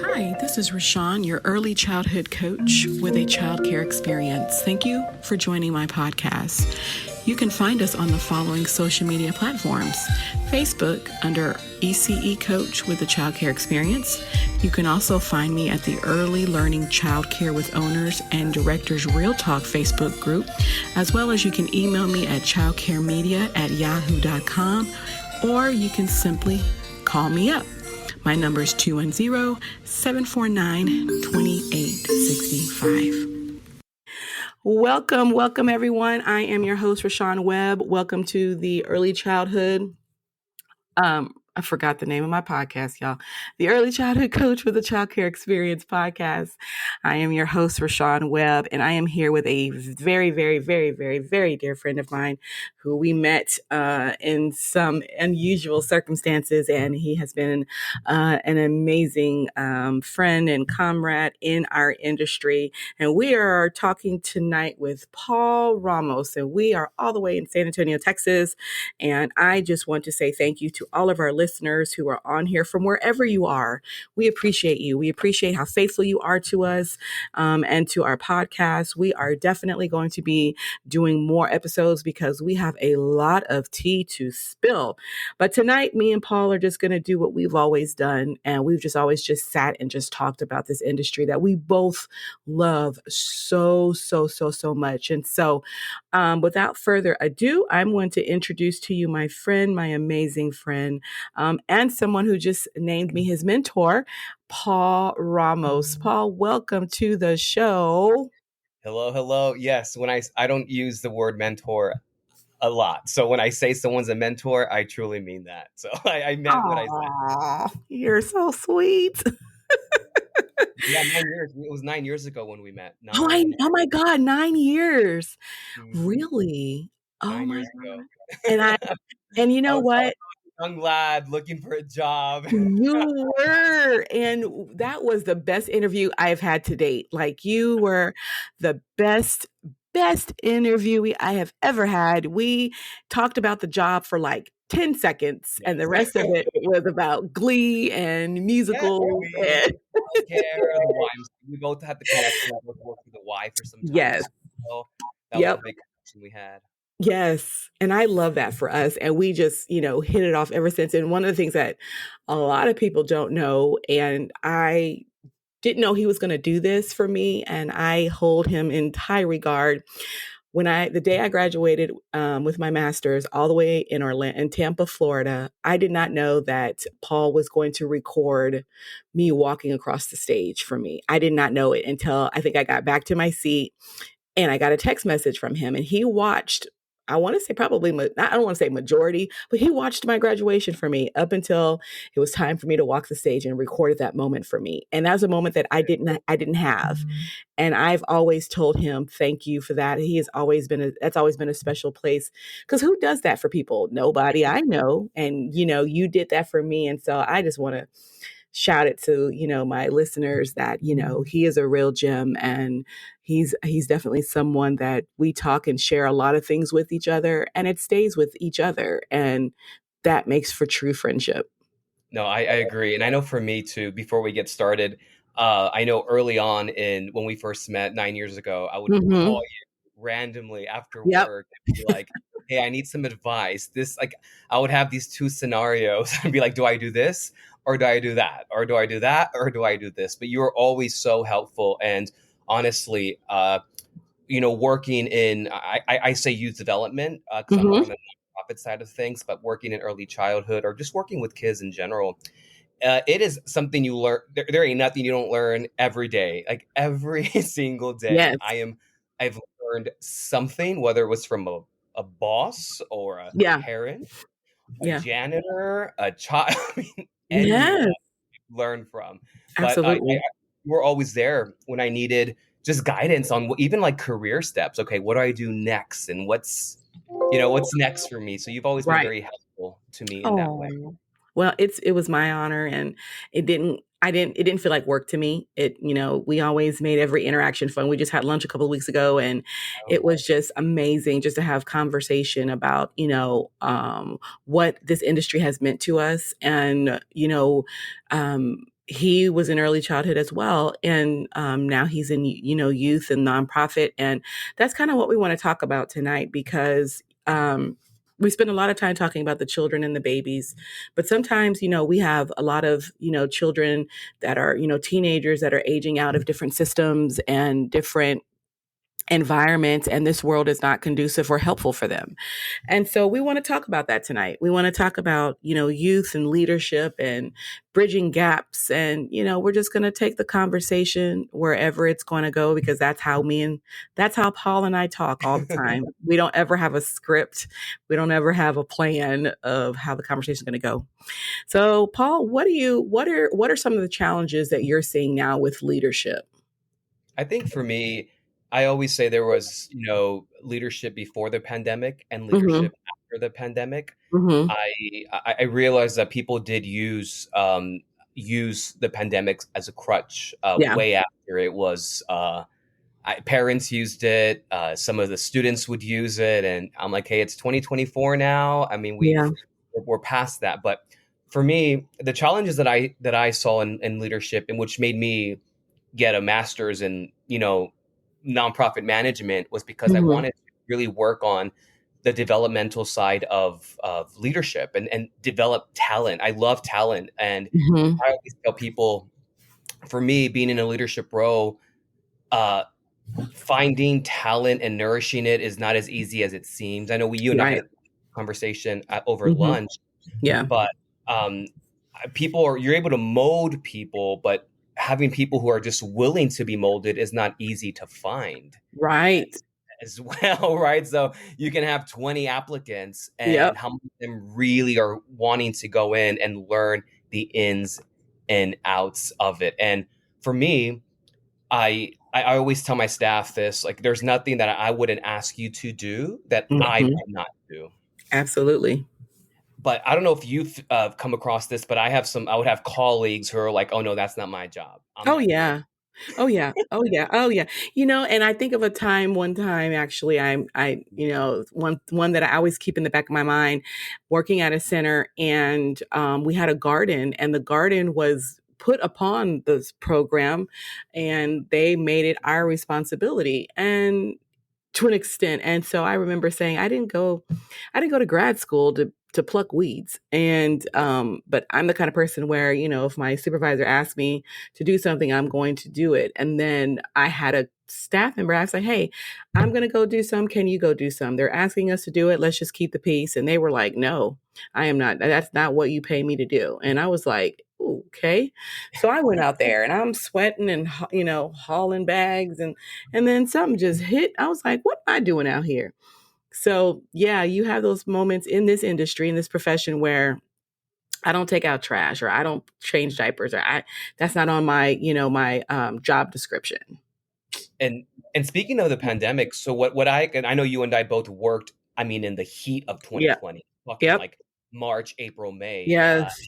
Hi, this is ReShaun, your early childhood coach with a childcare experience. Thank you for joining my podcast. You can find us on the following social media platforms: Facebook under ECE Coach with a Childcare Experience. You can also find me at the Early Learning Childcare with Owners and Directors Real Talk Facebook group, as well as you can email me at childcaremedia@yahoo.com, or you can simply call me up. My number is 210-749-2865. Welcome everyone. I am your host, ReShaun Webb. Welcome to the Early Childhood. I forgot the name of my podcast, y'all. The Early Childhood Coach with a Childcare Experience podcast. I am your host, ReShaun Webb, and I am here with a very, very, very, very, very dear friend of mine who we met in some unusual circumstances, and he has been an amazing friend and comrade in our industry. And we are talking tonight with Paul Ramos, and we are all the way in San Antonio, Texas. And I just want to say thank you to all of our listeners who are on here from wherever you are. We appreciate you. We appreciate how faithful you are to us and to our podcast. We are definitely going to be doing more episodes because we have a lot of tea to spill. But tonight, me and Paul are just going to do what we've always done. And we've just always just sat and just talked about this industry that we both love so much. And so without further ado, I'm going to introduce to you my friend, my amazing friend, and someone who just named me his mentor, Paul Ramos. Paul, welcome to the show. Hello. Yes, when I don't use the word mentor a lot. So when I say someone's a mentor, I truly mean that. So I meant what I said. You're so sweet. Yeah, 9 years. It was 9 years ago when we met. Oh my God, 9 years. Mhm. Really? Oh 9 my years God. ago. And you I know was what? a young lad looking for a job. You were, and that was the best interview I've had to date. Like, you were the best interviewee I have ever had. We talked about the job for like 10 seconds, and the rest of it was about Glee and musicals. Yeah, Childcare, the Y. We both had the connection that was working the Y for some time. Yes. So that was Yep. a big connection we had. Yes. And I love that for us. And we just, hit it off ever since. And one of the things that a lot of people don't know, and I didn't know he was going to do this for me, and I hold him in high regard. The day I graduated with my master's all the way in Tampa, Florida, I did not know that Paul was going to record me walking across the stage for me. I did not know it until I think I got back to my seat and I got a text message from him, and he watched, I want to say probably, I don't want to say majority, but he watched my graduation for me up until it was time for me to walk the stage and recorded that moment for me. And that was a moment that I didn't have. And I've always told him, thank you for that. That's always been a special place, because who does that for people? Nobody I know. And, you did that for me. And so I just want to shout it to, my listeners that, he is a real gem, and he's definitely someone that we talk and share a lot of things with each other, and it stays with each other. And that makes for true friendship. No, I agree. And I know for me too, before we get started, I know early on when we first met 9 years ago, I would call you randomly after Yep. work and be like, hey, I need some advice. I would have these two scenarios and be like, do I do this? Or do I do that? Or do I do that? Or do I do this? But you were always so helpful. And honestly, working in, I say youth development, because I'm more on the nonprofit side of things, but working in early childhood or just working with kids in general, it is something you learn. There ain't nothing you don't learn every day, like every single day. Yes. I've learned something, whether it was from a boss or a parent, a janitor, a child, anyone learn from. But Absolutely. you were always there when I needed just guidance on even like career steps. Okay, what do I do next, and what's next for me? So you've always been very helpful to me in that way. Well, it was my honor, and it didn't feel like work to me. We always made every interaction fun. We just had lunch a couple of weeks ago, and it was just amazing just to have conversation about, what this industry has meant to us. And, he was in early childhood as well. And now he's in, youth and nonprofit. And that's kind of what we want to talk about tonight because we spend a lot of time talking about the children and the babies. But sometimes, we have a lot of, children that are, teenagers that are aging out of different systems and different environments, and this world is not conducive or helpful for them. And so we want to talk about that tonight. We want to talk about, youth and leadership and bridging gaps. And, we're just going to take the conversation wherever it's going to go, because that's how Paul and I talk all the time. We don't ever have a script. We don't ever have a plan of how the conversation is going to go. So Paul, what are some of the challenges that you're seeing now with leadership? I think for me, I always say there was, leadership before the pandemic and Mm-hmm. leadership after the pandemic. Mm-hmm. I realized that people did use the pandemic as a crutch Yeah. way after it was. Parents used it. Some of the students would use it, and I'm like, hey, it's 2024 now. I mean, Yeah. we're past that. But for me, the challenges that I saw in leadership, and which made me get a master's in nonprofit management, was because I Mm-hmm. wanted to really work on the developmental side of leadership and develop talent. I love talent, and Mm-hmm. I always tell people, for me, being in a leadership role, uh, finding talent and nourishing it is not as easy as it seems. I know you and I had Right. a conversation over Mm-hmm. lunch, Yeah. but um, you're able to mold people, but having people who are just willing to be molded is not easy to find Right. as well, right? So you can have 20 applicants, Yep. and how many of them really are wanting to go in and learn the ins and outs of it? And for me, I always tell my staff this, like, there's nothing that I wouldn't ask you to do that I Mm-hmm. might not do. Absolutely. But I don't know if you've come across this, but I would have colleagues who are like, oh no, that's not my job. I'm Oh not doing yeah. Oh yeah. Oh yeah. Oh yeah. And I think of one time actually, one that I always keep in the back of my mind, working at a center, and we had a garden, and the garden was put upon this program, and they made it our responsibility. And to an extent. And so I remember saying, I didn't go to grad school to pluck weeds. And but I'm the kind of person where, if my supervisor asked me to do something, I'm going to do it. And then I had a staff member, I was like, hey, I'm gonna go do some. Can you go do some? They're asking us to do it. Let's just keep the peace. And they were like, no, I am not. That's not what you pay me to do. And I was like, okay. So I went out there and I'm sweating and hauling bags, and then something just hit. I was like, what am I doing out here? So, yeah, you have those moments in this industry, in this profession, where I don't take out trash, or I don't change diapers, or that's not on my job description. And speaking of the pandemic, so and I know you and I both worked, I mean, in the heat of Yeah. 2020, talking Yep. like March, April, May. Yes.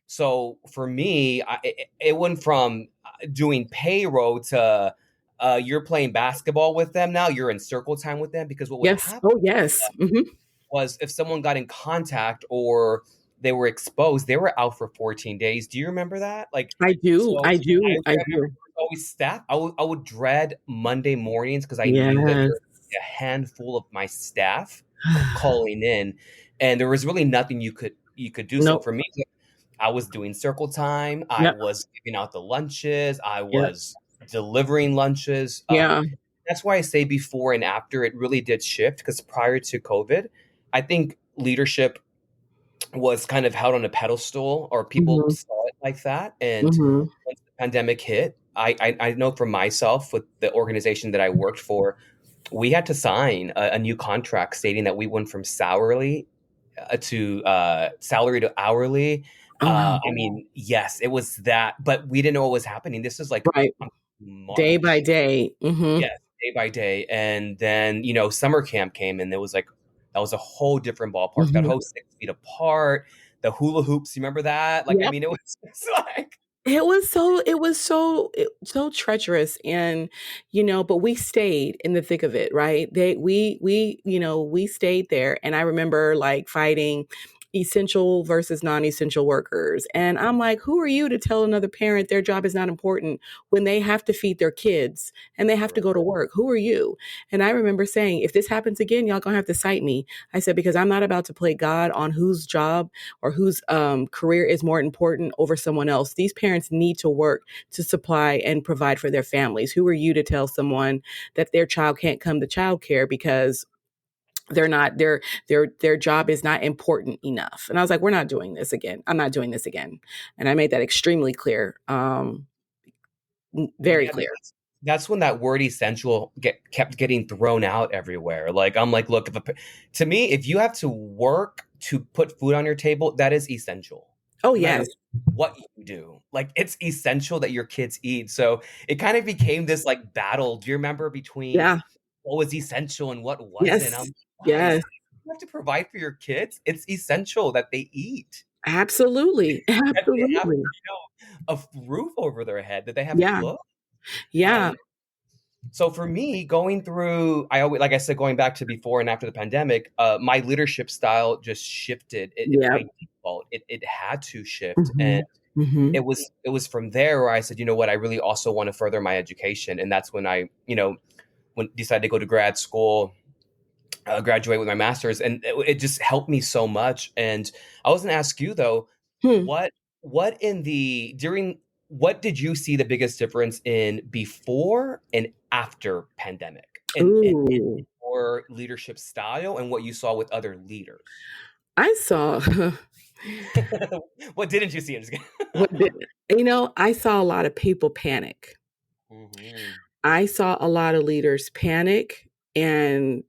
So for me, it went from doing payroll to you're playing basketball with them now. You're in circle time with them, because what would Yes. happen Oh, yes. Hmm. was, if someone got in contact or they were exposed, they were out for 14 days. Do you remember that? Like, I do. so I I do. I remember do. there was always staff. I would dread Monday mornings because I knew that there Yes. would be a handful of my staff calling in, and there was really nothing you could do. So Nope. for me, I was doing circle time. I Yep. was giving out the lunches. I Yep. was delivering lunches. Yeah. That's why I say before and after it really did shift, because prior to COVID, I think leadership was kind of held on a pedestal, or people Hmm. saw it like that. And Hmm. once the pandemic hit, I know for myself, with the organization that I worked for, we had to sign a new contract stating that we went from salary to hourly. Oh wow. I mean, yes, it was that, but we didn't know what was happening. This is like Right. Day by March. day. Hmm. Yes, day by day. And then, summer camp came, and it was like, that was a whole different ballpark. That Hmm. whole 6 feet apart, the hula hoops, you remember that? Like, I Yep. mean, it was it's like, It was so treacherous, and but we stayed in the thick of it, right? We stayed there, and I remember like fighting. essential versus non-essential workers. And I'm like, who are you to tell another parent their job is not important when they have to feed their kids and they have to Right. go to work? Who are you? And I remember saying, if this happens again, y'all gonna have to cite me. I said, because I'm not about to play God on whose job or whose career is more important over someone else. These parents need to work to supply and provide for their families. Who are you to tell someone that their child can't come to childcare because they're not their job is not important enough? And I was like, we're not doing this again. I'm not doing this again. And I made that extremely clear, very Yeah, clear. that's when that word essential kept getting thrown out everywhere. Like I'm like, look, to me, if you have to work to put food on your table, that is essential. Oh No matter yes. what you do, like it's essential that your kids eat. So it kind of became this like battle. Do you remember between Yeah. what was essential and what wasn't? Yes. I'm guys, Yes. you have to provide for your kids. It's essential that they eat, Absolutely. that they have, Absolutely. a roof over their head, that they have Yeah. clothes. Yeah. Um, so for me, going through, I always, like I said, going back to before and after the pandemic, my leadership style just shifted. Yeah. By default, it had to shift, and Hmm. Hmm. it was from there where I said, you know what, I really also want to further my education, and that's when I, when decided to go to grad school, graduate with my master's, and it just helped me so much. And I was going to ask you though, Hmm. what in the during what did you see the biggest difference in before and after pandemic, and Ooh. your leadership style and what you saw with other leaders? I saw What didn't you see? I'm just what kidding. did, I saw a lot of people panic. Mhm. I saw a lot of leaders panic. And,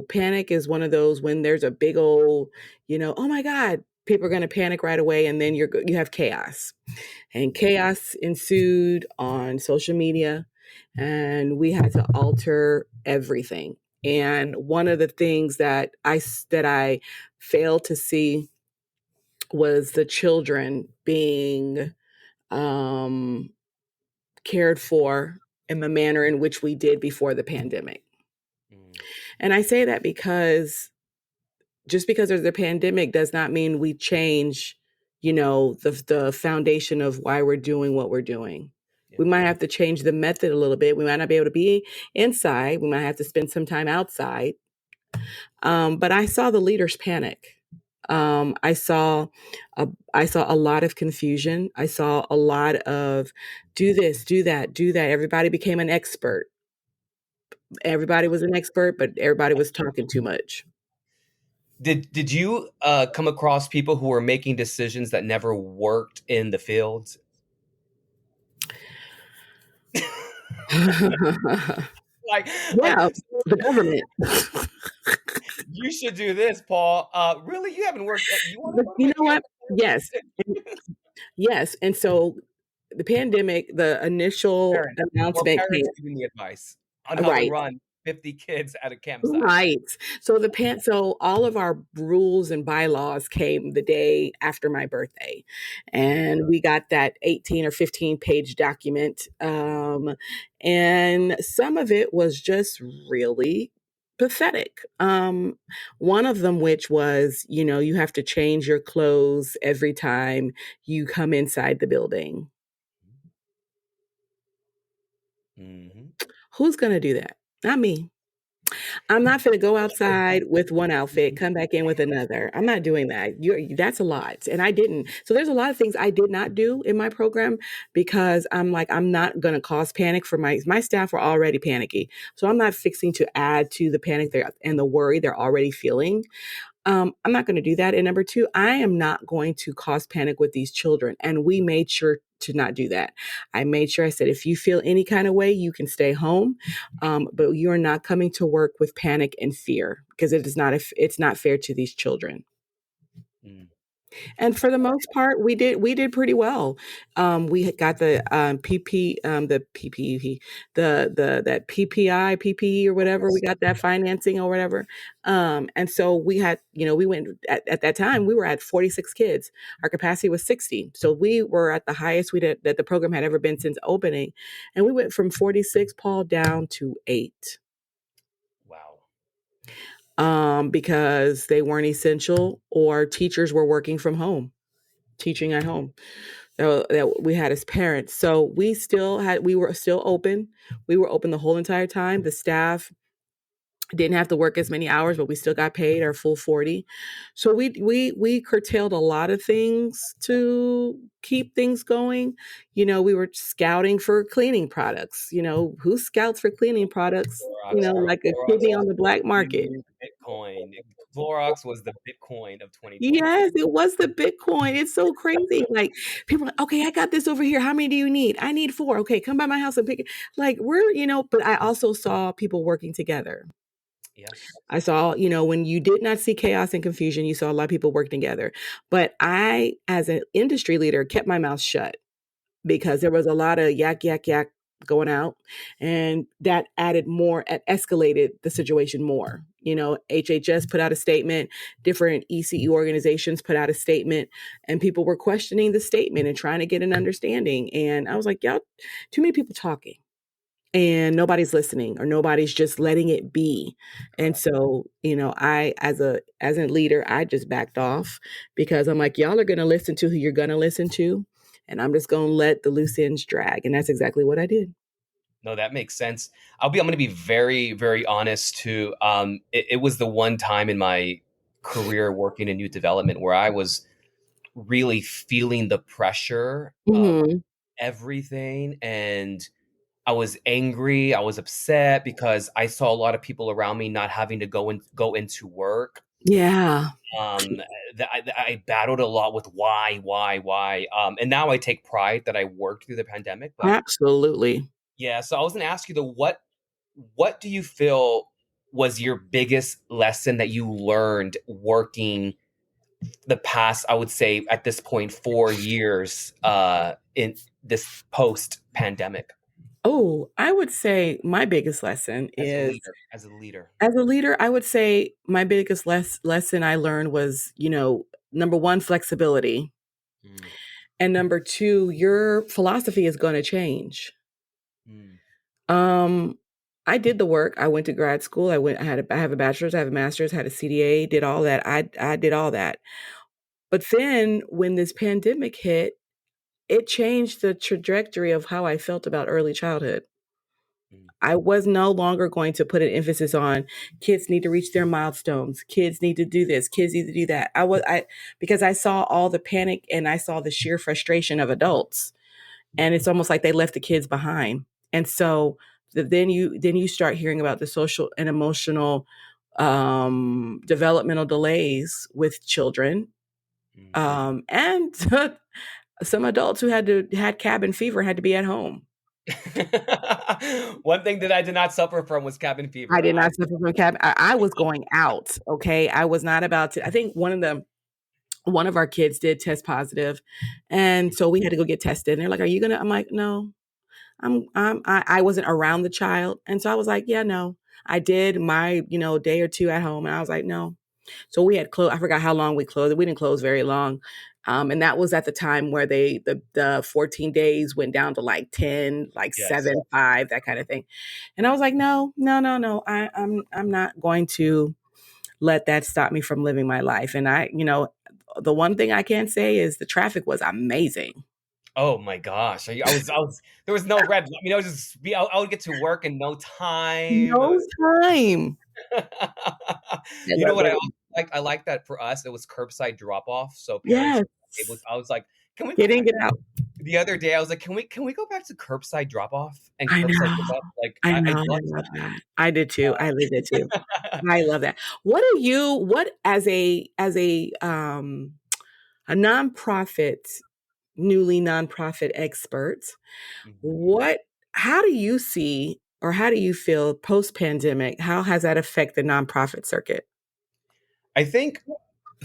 panic is one of those when there's a big old, oh my God, people are going to panic right away. And then you have chaos. And chaos ensued on social media. And we had to alter everything. And one of the things that I failed to see was the children being um, cared for in the manner in which we did before the pandemic. Mm, And I say that because just because there's a pandemic does not mean we change, the foundation of why we're doing what we're doing. yeah. We might have to change the method a little bit. We might not be able to be inside. We might have to spend some time outside. But I saw the leaders panic. Um, I saw, I saw a lot of confusion. I saw a lot of do this, do that, do that. Everybody became an expert. Everybody was an expert, but everybody was talking too much. Did you come across people who were making decisions that never worked in the field? like like Yeah, the government. you should do this, Paul. Really, you haven't worked. You want to But go to you my know what? Yes. campus? Yes. And so the pandemic, the initial Parents or announcement came. parents giving me advice on how to Right. run 50 kids at a campsite. Right. So all of our rules and bylaws came the day after my birthday. Mm, And we got that 18 or 15-page document. And some of it was just really pathetic. One of them, which was, you have to change your clothes every time you come inside the building. mhm. Who's going to do that? Not me. I'm not going to go outside with one outfit, come back in with another. I'm not doing that. That's a lot. And I didn't. So there's a lot of things I did not do in my program because I'm like, I'm not going to cause panic for my staff were already panicky. So I'm not fixing to add to the panic and the worry they're already feeling. I'm not going to do that. And number two, I am not going to cause panic with these children. And we made sure to not do that. I made sure I said, if you feel any kind of way, you can stay home, but you are not coming to work with panic and fear because it's not fair to these children. Mm. And for the most part, we did pretty well. We had got the the PPE, the that PPI PPE or whatever. We Yes. got that financing or whatever. And so we had, we went at that time we were at 46 kids. Our capacity was 60, so we were at the highest that the program had ever been since opening, and we went from 46, Paul, down to 8. Wow. because they weren't essential or teachers were working from home, teaching at home that we had as parents. So we were still open. We were open the whole entire time. The staff didn't have to work as many hours, but we still got paid our full 40. So we curtailed a lot of things to keep things going. We were scouting for cleaning products. Who scouts for cleaning products? Clorox, bro. Like a Clorox kidney was on the black market. Bitcoin. Clorox was the Bitcoin of 2020. Yes, it was the Bitcoin. It's so crazy. Like people are like, okay, I got this over here. How many do you need? I need 4. Okay, come by my house and pick it. Like but I also saw people working together. Yes. I saw, when you did not see chaos and confusion, you saw a lot of people work together. But I, as an industry leader, kept my mouth shut because there was a lot of yak, yak, yak going out. And that escalated the situation more. HHS put out a statement, different ECE organizations put out a statement, and people were questioning the statement and trying to get an understanding. And I was like, y'all, too many people talking and nobody's listening or nobody's just letting it be. And Correct. so, I as a leader, I just backed off because I'm like, y'all are going to listen to who you're going to listen to, and I'm just going to let the loose ends drag. And that's exactly what I did. No, that makes sense. I'm going to be very, very honest too. It was the one time in my career working in youth development where I was really feeling the pressure of Mhm. everything, and I was angry. I was upset because I saw a lot of people around me not having to go into work. Yeah, Um, I battled a lot with why. And now I take pride that I worked through the pandemic. But absolutely. yeah, so I was going to ask you, though, what do you feel was your biggest lesson that you learned working the past, I would say at this point, 4 years in this post pandemic Oh, I would say my biggest lesson as a is leader? As a leader. as a leader, I would say my biggest lesson I learned was, number one, flexibility. Mm, And number two, your philosophy is going to change. mm, Um, I did the work. I went to grad school. I have a bachelor's, I have a master's, had a CDA, did all that. I did all that. But then when this pandemic hit, it changed the trajectory of how I felt about early childhood. mm, I was no longer going to put an emphasis on kids need to reach their milestones. Kids need to do this. Kids need to do that. Because I saw all the panic and I saw the sheer frustration of adults, and it's almost like they left the kids behind. And so then you start hearing about the social and emotional developmental delays with children, mm. and some adults who had cabin fever had to be at home. One thing that I did not suffer from was cabin I fever. did not suffer from cabin. I was going out. Okay, I was not about to. I think one of our kids did test positive, and so we had to go get tested. And they're like, "Are you gonna?" I'm like, "No." I wasn't around the child, and so I was like, "Yeah, no." I did my day or two at home, and I was like, "No." So we had closed. I forgot how long we closed. We didn't close very long, and that was at the time where the 14 days went down to like 10, like Yes. 7, 5, that kind of thing. And I was like, "No, no, no, no. I'm not going to let that stop me from living my life." And the one thing I can say is the traffic was amazing. Oh my gosh. I was there was no red. I was just I would get to work in no time. No time. I You know love what I it. also like? I like that for us it was curbside drop off. So parents Yes. were able I was like, can we go Get in, back get out. the other day? I was like, can we go back to curbside drop off and I curbside pick know. up? Like I I know. I love love that. I did too. I lived it too. that. I love that. What as a nonprofit, newly nonprofit expert, Mhm. what how do you see or how do you feel post pandemic? How has that affected the nonprofit circuit? I think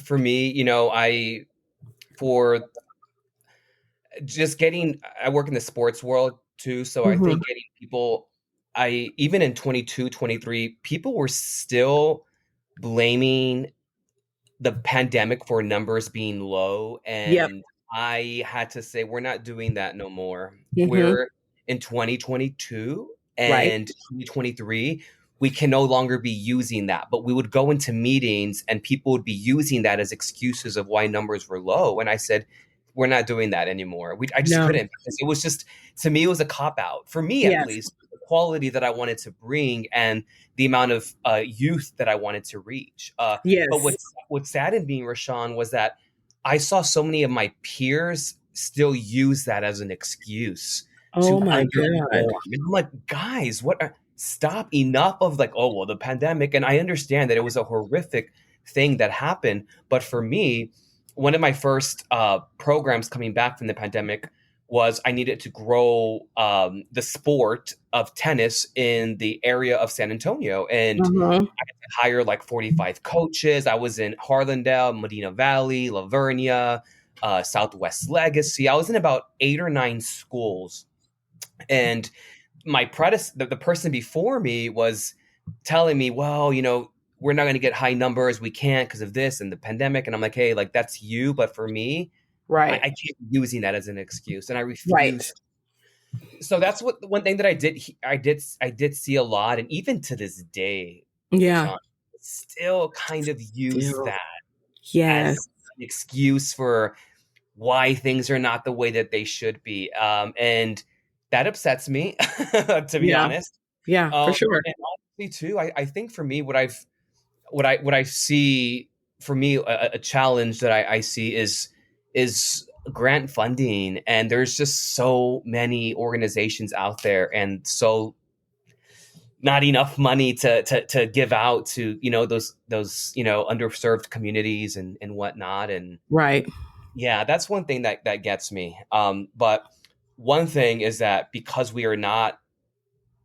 for me, for just getting I work in the sports world too, so I Mhm. think getting people I even in 22, 23, people were still blaming the pandemic for numbers being low, Yep. and I had to say we're not doing that no more. Mhm. We're in 2022 Right. and 2023. we can no longer be using that. But we would go into meetings and people would be using that as excuses of why numbers were low. And I said, we're not doing that anymore. I just No. couldn't, because it was just, to me, it was a cop out for me, at Yes. least, the quality that I wanted to bring and the amount of youth that I wanted to reach. But Yes. what saddened me, ReShaun, was that I saw so many of my peers still use that as an excuse Oh to my God. underperform. And I'm like, guys, stop, enough of like, oh, well, the pandemic. And I understand that it was a horrific thing that happened. But for me, one of my first programs coming back from the pandemic was I needed to grow the sport of tennis in the area of San Antonio. And Uh-huh. I had to hire like 45 coaches. I was in Harlandale, Medina Valley, La Vernia, Southwest Legacy. I was in about 8 or 9 schools. And the person before me was telling me, well, we're not going to get high numbers. We can't because of this and the pandemic. And I'm like, hey, like that's you. But for me, I Right. can't be using that as an excuse. And I Right. refuse. So that's what one thing that I did see a lot. And even to this day, Yeah. Rashawn, still kind of use Still. that Yes. as an excuse for why things are not the way that they should be. And that upsets me, to be Yeah. honest. Yeah, for sure. And honestly, too, I think for me, what I see for me, a challenge that I see is grant funding, and there's just so many organizations out there, and so not enough money to give out to those underserved communities and whatnot. And Right. yeah, that's one thing that gets me. But one thing is that because we are not,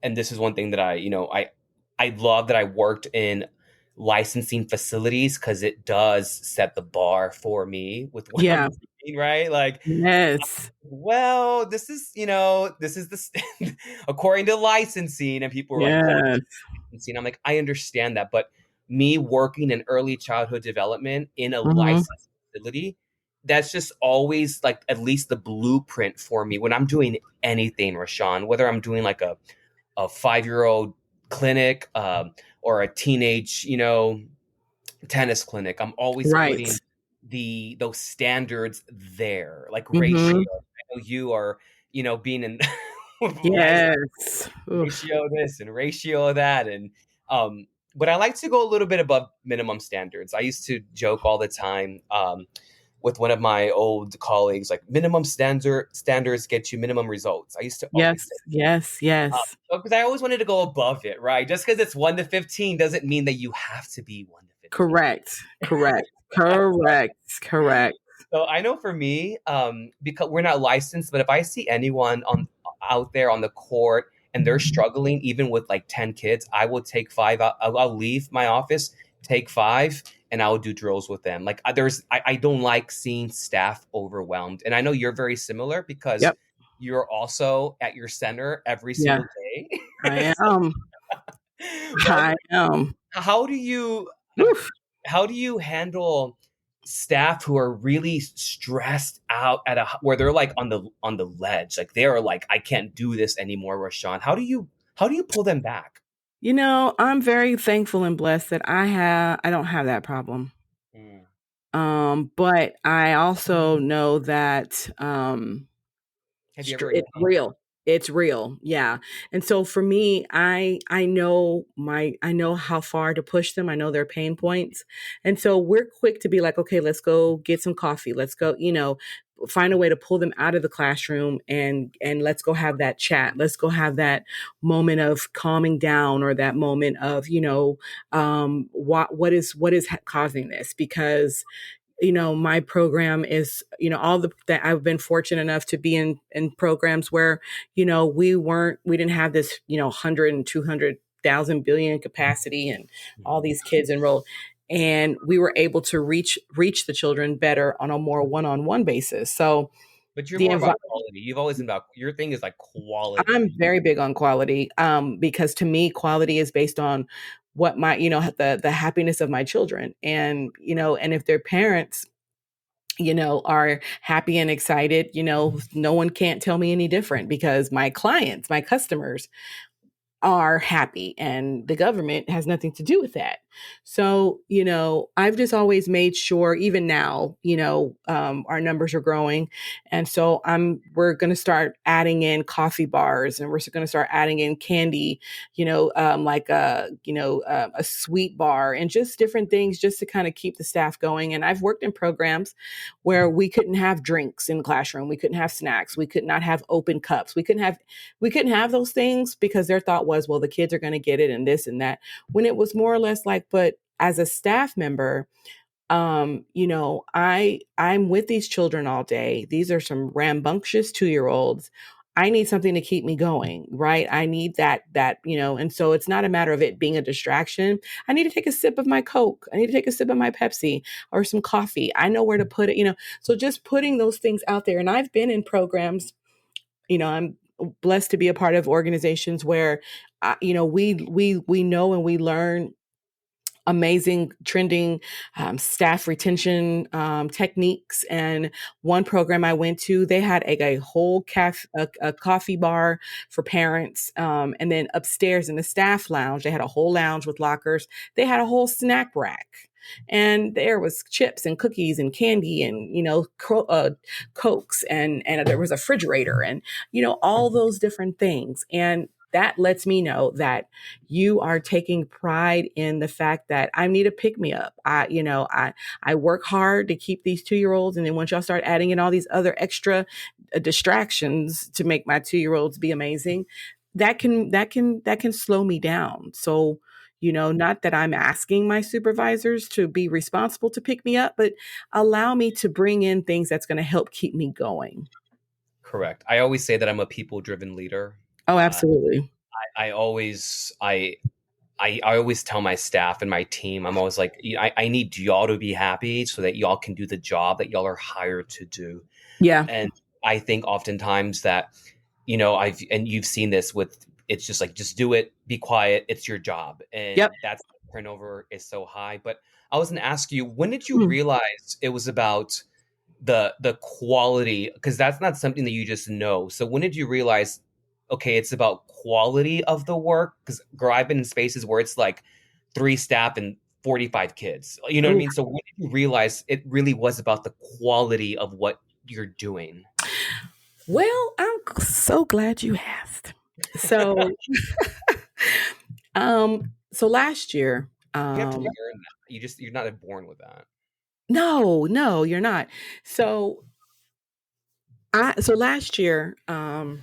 and this is one thing that I love that I worked in licensing facilities, because it does set the bar for me with what I'm Yeah. doing, right? Like, Yes. well, this is the according to licensing, and people are like, quote Yes. licensing. I'm like, I understand that, but me working in early childhood development in a Hmm. licensed facility, that's just always like at least the blueprint for me when I'm doing anything, Rashawn, whether I'm doing like a 5-year-old clinic, or a teenage, tennis clinic. I'm always Right. putting those standards there, like ratio. Hmm. I know you are, being in license, Yes. Oof. ratio this and ratio that, and but I like to go a little bit above minimum standards. I used to joke all the time. With one of my old colleagues, like minimum standards get you minimum results. I used to Yes. always say, Yes. Yes. because I always wanted to go above it, right? Just because it's 1 to 15 doesn't mean that you have to be 1 to 15. Correct. Correct. Correct. Correct. So I know for me, because we're not licensed, but if I see anyone on out there on the court and they're struggling, even with like 10 kids, I will take five. I'll leave my office, take five, and I will do drills with them. Like I don't like seeing staff overwhelmed, and I know you're very similar because Yep. you're also at your center every Yeah. single day. I am. Well, I am. how do you Oof. how do you handle staff who are really stressed out where they're like on the ledge, like they are like, I can't do this anymore, Rashawn? How do you pull them back? I'm very thankful and blessed that I don't have that problem. Mm. But I also know that Have you ever it's encountered? real. It's real. Yeah. And so for me, I know how far to push them. I know their pain points. And so we're quick to be like, okay, let's go get some coffee. Let's go, find a way to pull them out of the classroom and let's go have that chat. Let's go have that moment of calming down, or that moment of, what is causing this? Because my program is, all that I've been fortunate enough to be in programs where, we didn't have this, 100 and 200,000 billion capacity and all Mhm. these kids enrolled. And we were able to reach the children better on a more one-on-one basis. So But you're the more envi- about quality. You've always been about, your thing is like quality. I'm very big on quality, because to me, quality is based on what the happiness of my children, and if their parents are happy and excited, no one can't tell me any different, because my clients, my customers, are happy, and the government has nothing to do with that. So, I've just always made sure, even now, our numbers are growing. And so we're going to start adding in coffee bars, and we're going to start adding in candy, like a sweet bar, and just different things just to kind of keep the staff going. And I've worked in programs where we couldn't have drinks in the classroom. We couldn't have snacks. We could not have open cups. We couldn't have those things because their thought was, well, the kids are going to get it and this and that. When it was more or less like, but as a staff member, I'm with these children all day. These are some rambunctious 2-year-olds. I need something to keep me going, right? I need and so it's not a matter of it being a distraction. I need to take a sip of my Coke. I need to take a sip of my Pepsi or some coffee. I know where to put it. So just putting those things out there. And I've been in programs, I'm blessed to be a part of organizations where, we know and we learn amazing trending staff retention techniques. And one program I went to, they had a whole a coffee bar for parents. And then upstairs in the staff lounge, they had a whole lounge with lockers. They had a whole snack rack. And there was chips and cookies and candy and, Cokes, and there was a refrigerator and, all those different things. And that lets me know that you are taking pride in the fact that I need a pick me up. I work hard to keep these 2-year-olds. And then once y'all start adding in all these other extra distractions to make my 2-year-olds be amazing, that can slow me down. So, not that I'm asking my supervisors to be responsible to pick me up, but allow me to bring in things that's going to help keep me going. Correct. I always say that I'm a people-driven leader. Oh, absolutely. I always I always tell my staff and my team, I'm always like, I need y'all to be happy so that y'all can do the job that y'all are hired to do. Yeah. And I think oftentimes that, you've seen this with, it's just like, just do it, be quiet, it's your job. And Yep. that's turnover is so high. But I was going to ask you, when did you Hmm. realize it was about the quality? Because that's not something that you just know. So when did you realize, okay, it's about quality of the work? Because girl, I've been in spaces where it's like 3 staff and 45 kids. You know what I Ooh. mean? So when did you realize it really was about the quality of what you're doing? Well, I'm so glad you asked. So, so last year, You have to learn that. You're not born with that. no, you're not. So so last year, and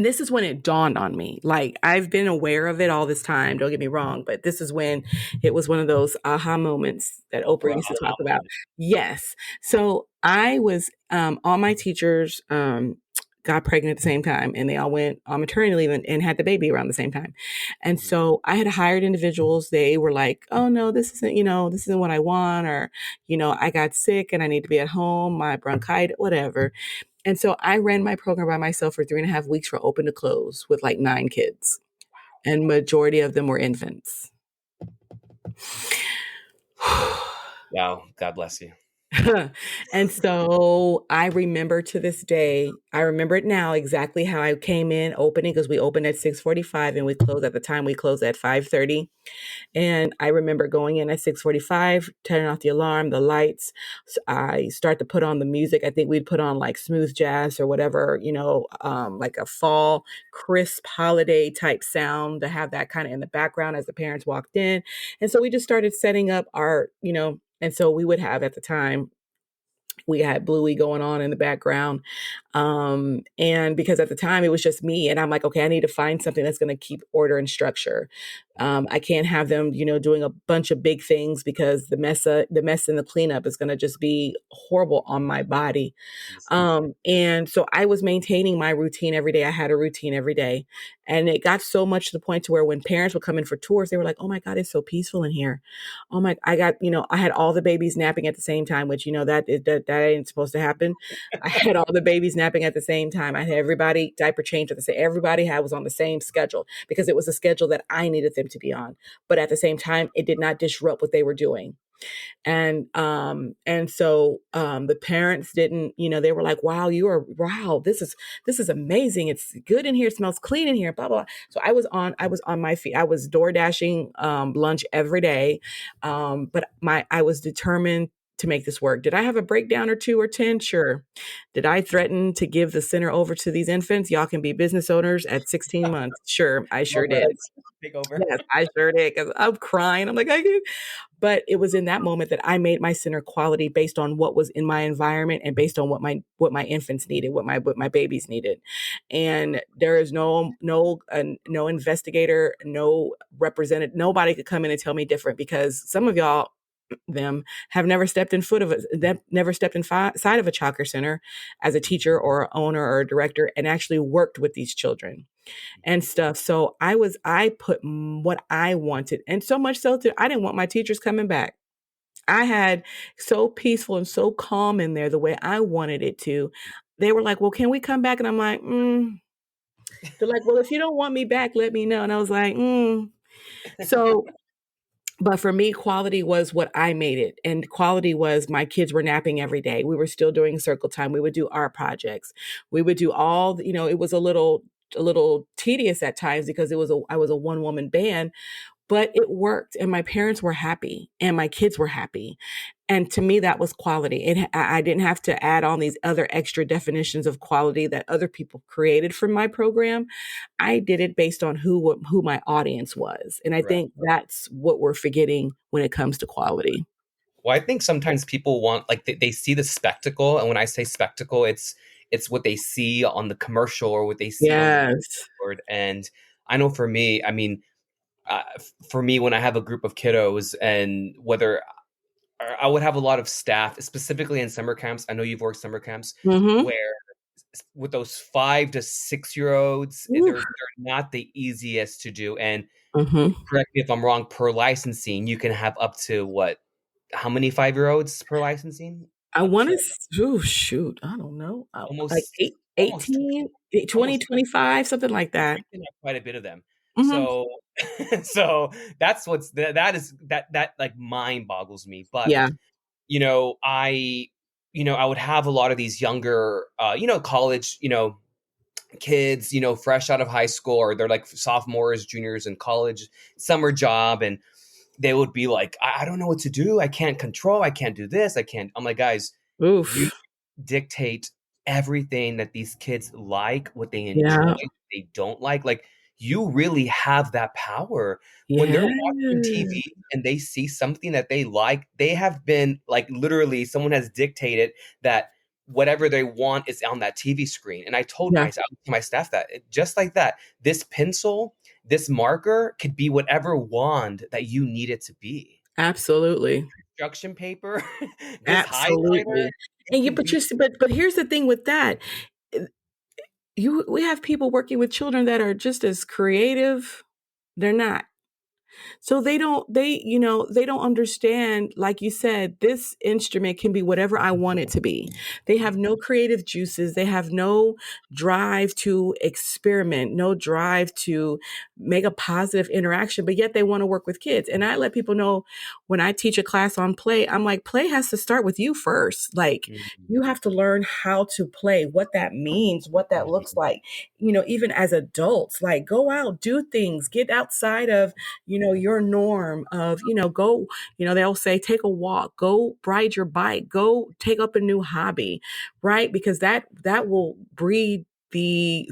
this is when it dawned on me. Like, I've been aware of it all this time, don't get me wrong, but this is when it was one of those aha moments that Oprah Or used to talk about. Yes. So I was, all my teachers got pregnant at the same time, and they all went on maternity leave and had the baby around the same time. And so I had hired individuals. They were like, oh no, this isn't what I want, or, I got sick and I need to be at home, my bronchitis, whatever. And so I ran my program by myself for 3.5 weeks from open to close with like 9 kids, and majority of them were infants. Wow, God bless you. And so I remember to this day, I remember it now exactly how I came in opening, because we opened at 6:45 and we closed, at the time we closed at 5:30. And I remember going in at 6:45, turning off the alarm, the lights. I start to put on the music. I think we'd put on like smooth jazz or whatever, like a fall crisp holiday type sound to have that kind of in the background as the parents walked in. And so we just started setting up and so we would have, at the time, we had Bluey going on in the background. And because at the time it was just me, and I'm like, okay, I need to find something that's going to keep order and structure. I can't have them, doing a bunch of big things, because the mess and the cleanup is going to just be horrible on my body. And so I was maintaining my routine every day. I had a routine every day. And it got so much to the point to where when parents would come in for tours, they were like, oh my God, it's so peaceful in here. Oh my, I had all the babies napping at the same time, which, that ain't supposed to happen. I had all the babies napping at the same time. I had everybody diaper changed at the same, everybody was on the same schedule, because it was a schedule that I needed them to be on. But at the same time, it did not disrupt what they were doing. And so the parents didn't, they were like, wow, this is amazing. It's good in here. It smells clean in here, blah, blah. So I was on my feet. I was door dashing lunch every day. But I was determined to make this work. Did I have a breakdown or two or 10? Sure. Did I threaten to give the center over to these infants? Y'all can be business owners at 16 months. Sure. I Love sure where I did. take over. Yes, I sure did. Cause I'm crying. I'm like, I can. But it was in that moment that I made my center quality based on what was in my environment and based on what my infants needed, what my babies needed. And there is no investigator, no representative, nobody could come in and tell me different, because some of y'all them have never stepped in foot of a never stepped inside of a childcare center as a teacher or a owner or a director and actually worked with these children and stuff. So I put what I wanted, and so much so that I didn't want my teachers coming back. I had so peaceful and so calm in there the way I wanted it to. They were like, well, can we come back? And I'm like, they're like, well, if you don't want me back, let me know. And I was like, so, but for me, quality was what I made it. And quality was my kids were napping every day. We were still doing circle time. We would do art projects. We would do it was a little tedious at times because I was a one woman band, but it worked and my parents were happy and my kids were happy. And to me, that was quality. I didn't have to add on these other extra definitions of quality that other people created from my program. I did it based on who my audience was. And I Right. think that's what we're forgetting when it comes to quality. Well, I think sometimes people want, like, they see the spectacle, and when I say spectacle, it's what they see on the commercial or what they see on the Yes. board. And I know for me, I mean, for me, when I have a group of kiddos, and whether I would have a lot of staff, specifically in summer camps. I know you've worked summer camps Mm-hmm. where with those 5 to 6 year olds, they're not the easiest to do. And Mm-hmm. correct me if I'm wrong, per licensing, you can have up to what? How many 5 year olds per licensing? I Up want to to, oh, shoot. I don't know. Like almost, eight, almost 18, 20, almost 25, something like that. we can have quite a bit of them. Mm-hmm. So, so that's that like mind boggles me. But Yeah. you know, I would have a lot of these younger, college, kids, fresh out of high school, or they're like sophomores, juniors in college, summer job, and they would be like, I don't know what to do. I can't control. I can't do this. I can't. I'm like, guys, you Oof. dictate everything that these kids like, what they enjoy, Yeah. what they don't like. Like, you really have that power when they're Yeah. watching TV and they see something that they like. They have been, like, literally someone has dictated that whatever they want is on that TV screen. And I told Yeah. my staff that just like that, this pencil, this marker could be whatever wand that you need it to be. Absolutely. Construction paper, this highlighter, Absolutely. it And can be. but here's the thing with that. We have people working with children that are just as creative. They're not. So they don't understand, like you said, this instrument can be whatever I want it to be. They have no creative juices. They have no drive to experiment, no drive to make a positive interaction, but yet they want to work with kids. And I let people know when I teach a class on play, I'm like, play has to start with you first. Like, Mhm. you have to learn how to play, what that means, what that looks like. Even as adults, like, go out, do things, get outside of your norm of, go, they'll say, take a walk, go ride your bike, go take up a new hobby, right? Because that will breed the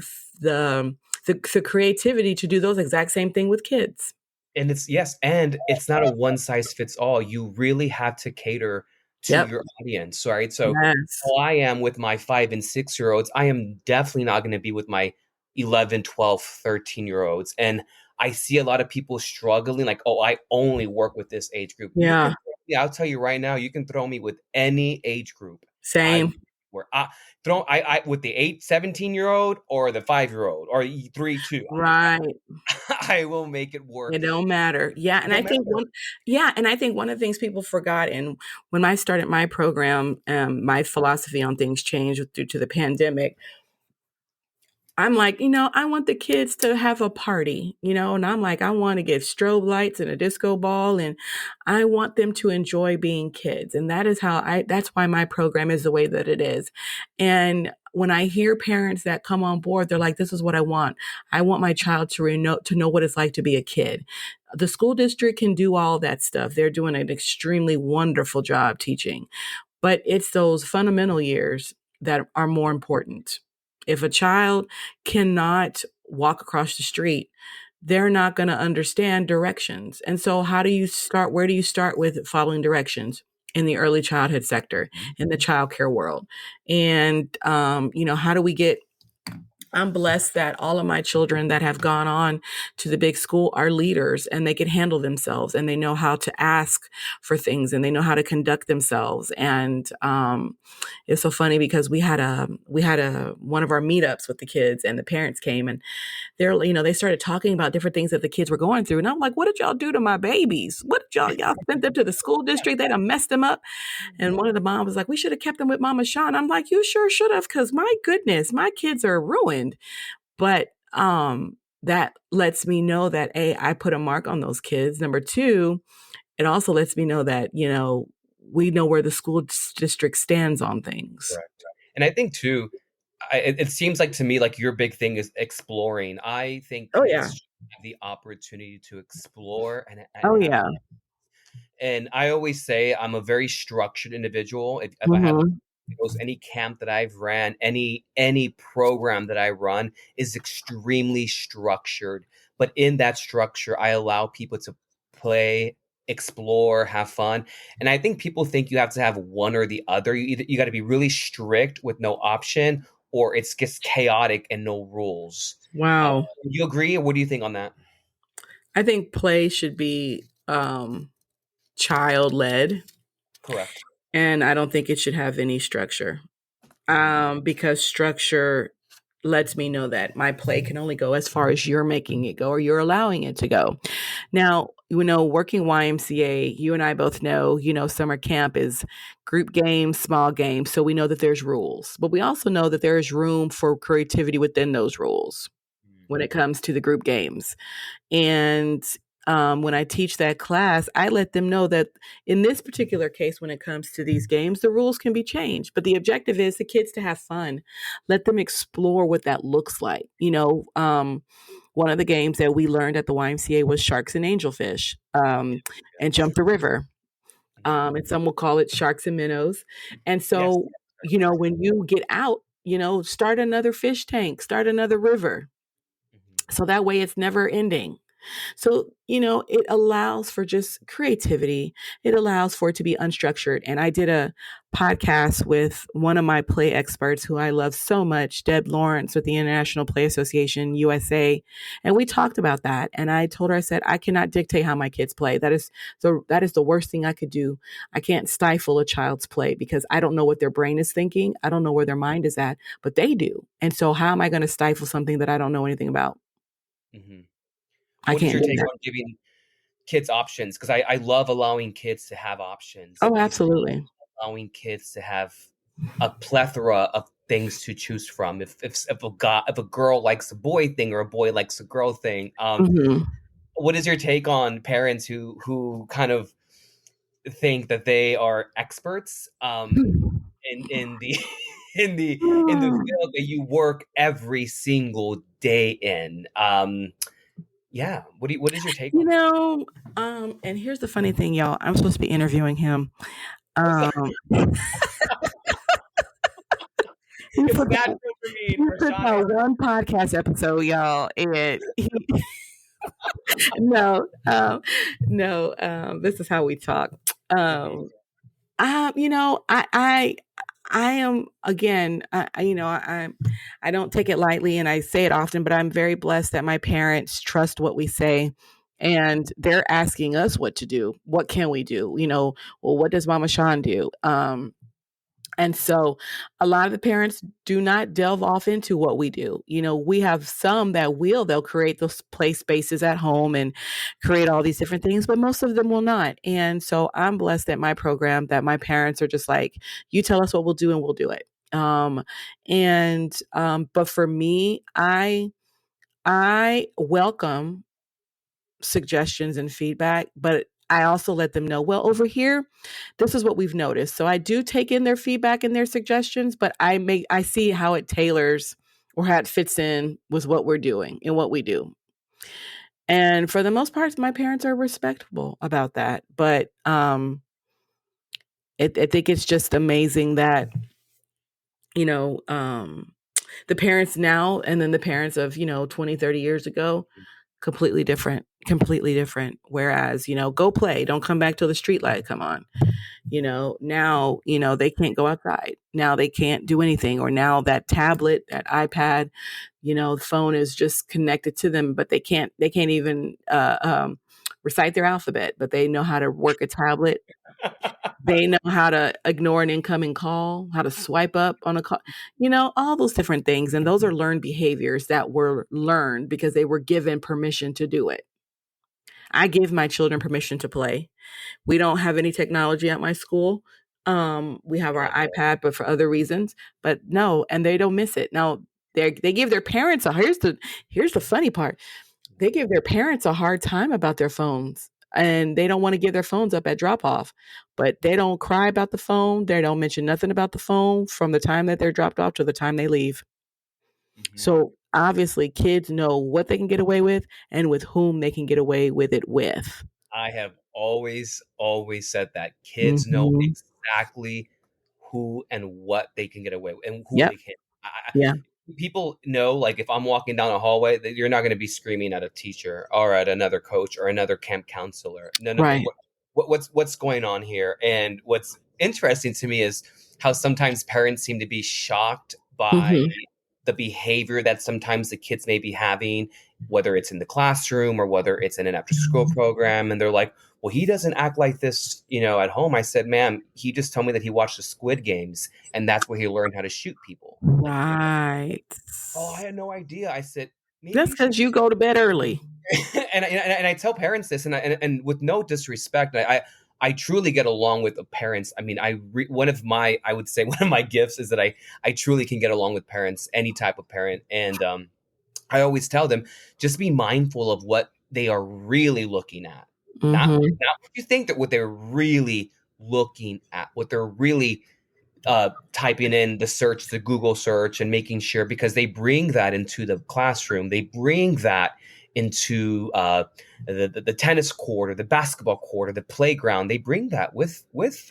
the creativity to do those exact same thing with kids. And it's not a one size fits all. You really have to cater to Yep. your audience, right? So Yes. how I am with my 5 and 6 year olds, I am definitely not going to be with my 11, 12, 13 year olds. And I see a lot of people struggling, like, oh, I only work with this age group. Yeah. I'll tell you right now, you can throw me with any age group. I Same. where I with the 17 year old or the 5 year old or 3, 2. Right. I will make it work. It don't matter. Yeah, It and I don't think matter. one of the things people forgot, and when I started my program, my philosophy on things changed due to the pandemic. I'm like, I want the kids to have a party, and I'm like, I want to get strobe lights and a disco ball, and I want them to enjoy being kids. And that's why my program is the way that it is. And when I hear parents that come on board, they're like, this is what I want. I want my child to know what it's like to be a kid. The school district can do all that stuff. They're doing an extremely wonderful job teaching, but it's those fundamental years that are more important. If a child cannot walk across the street, they're not going to understand directions. And so, how do you start? Where do you start with following directions? In the early childhood sector, in the childcare world. And, how do we get I'm blessed that all of my children that have gone on to the big school are leaders and they can handle themselves and they know how to ask for things and they know how to conduct themselves. And it's so funny because we had a one of our meetups with the kids and the parents came and they started talking about different things that the kids were going through. And I'm like, what did y'all do to my babies? What did y'all sent them to the school district? They done messed them up. And one of the moms was like, we should have kept them with Mama Sean. I'm like, you sure should have, because my goodness, my kids are ruined. But that lets me know that A, I put a mark on those kids. Number two, it also lets me know that, we know where the school district stands on things. Right. And I think too, it seems like to me like your big thing is exploring. I think Oh yeah. kids should have the opportunity to explore Oh and have. yeah. And I always say I'm a very structured individual. If I have Mm-hmm. goes any camp that I've ran, any program that I run is extremely structured. But in that structure, I allow people to play, explore, have fun. And I think people think you have to have one or the other. You got to be really strict with no option, or it's just chaotic and no rules. Wow. You agree, or what do you think on that? I think play should be child led, Correct. and I don't think it should have any structure. Mhm. Because structure lets me know that my play can only go as far as you're making it go or you're allowing it to go. Now, working YMCA, you and I both know, summer camp is group games, small games. So we know that there's rules, but we also know that there is room for creativity within those rules when it comes to the group games. And when I teach that class, I let them know that in this particular case, when it comes to these games, the rules can be changed. But the objective is the kids to have fun. Let them explore what that looks like. One of the games that we learned at the YMCA was sharks and angelfish, and jump the river. And some will call it sharks and minnows. And Yes. so, when you get out, start another fish tank, start another river. Mhm. So that way it's never ending. So, it allows for just creativity. It allows for it to be unstructured. And I did a podcast with one of my play experts who I love so much, Deb Lawrence with the International Play Association USA. And we talked about that. And I told her, I said, I cannot dictate how my kids play. That is the worst thing I could do. I can't stifle a child's play because I don't know what their brain is thinking. I don't know where their mind is at, but they do. And so how am I going to stifle something that I don't know anything about? Mhm. I What is can't your do take that. on giving kids options? Because I love allowing kids to have options. Oh, I absolutely. allowing kids to have a plethora of things to choose from. If a girl likes a boy thing or a boy likes a girl thing, Mhm. what is your take on parents who kind of think that they are experts in the in the field that you work every single day in? Yeah, what is your take You on that? know, and here's the funny thing, y'all. I'm supposed to be interviewing him. Oh, sorry. Um, he It's put natural that, for he me, put Rashawn. that one podcast episode, y'all, and no, no, this is how we talk. Mhm. Um, I am again, I don't take it lightly, and I say it often, but I'm very blessed that my parents trust what we say, and they're asking us what to do. What can we do? Well, what does Mama Sean do? And so a lot of the parents do not delve off into what we do. We have some that they'll create those play spaces at home and create all these different things, but most of them will not. And so I'm blessed at my program that my parents are just like, you tell us what we'll do and we'll do it. But for me, I welcome suggestions and feedback, but I also let them know, well, over here, this is what we've noticed. So I do take in their feedback and their suggestions, but I see how it tailors or how it fits in with what we're doing and what we do. And for the most part, my parents are respectable about that. But I think it's just amazing that, you know, the parents now and then the parents of, 20, 30 years ago, completely different, completely different. Whereas, go play, don't come back till the street light come on. Now, they can't go outside. Now they can't do anything. Or now that tablet, that iPad, the phone is just connected to them, but they can't even recite their alphabet, but they know how to work a tablet. They know how to ignore an incoming call, how to swipe up on a call, all those different things. And those are learned behaviors that were learned because they were given permission to do it. I give my children permission to play. We don't have any technology at my school. We have our iPad, but for other reasons. But no, and they don't miss it. Now they give their parents here's the funny part. They give their parents a hard time about their phones. And they don't want to give their phones up at drop off, but they don't cry about the phone. They don't mention nothing about the phone from the time that they're dropped off to the time they leave. Mm-hmm. So obviously, kids know what they can get away with and with whom they can get away with it with. I have always said that kids know Mm-hmm. exactly who and what they can get away with and who Yep. they can't. Yeah. People know, like, if I'm walking down a hallway, that you're not going to be screaming at a teacher or at another coach or another camp counselor. No. Right. What's going on here? And what's interesting to me is how sometimes parents seem to be shocked by Mm-hmm. the behavior that sometimes the kids may be having, whether it's in the classroom or whether it's in an after school program. And they're like, well, he doesn't act like this, at home. I said, ma'am, he just told me that he watched the Squid Games and that's where he learned how to shoot people. Like, Right. oh, I had no idea. I said, maybe That's you should. because you go to bed early. and I tell parents this, and with no disrespect, I truly get along with the parents. I mean, one of my gifts is that I truly can get along with parents, any type of parent, and I always tell them, just be mindful of what they are really looking at, not Mm-hmm. what you think, that what they're really looking at, what they're really typing in the Google search, and making sure, because they bring that into the classroom. They bring that into the tennis court or the basketball court or the playground. They bring that with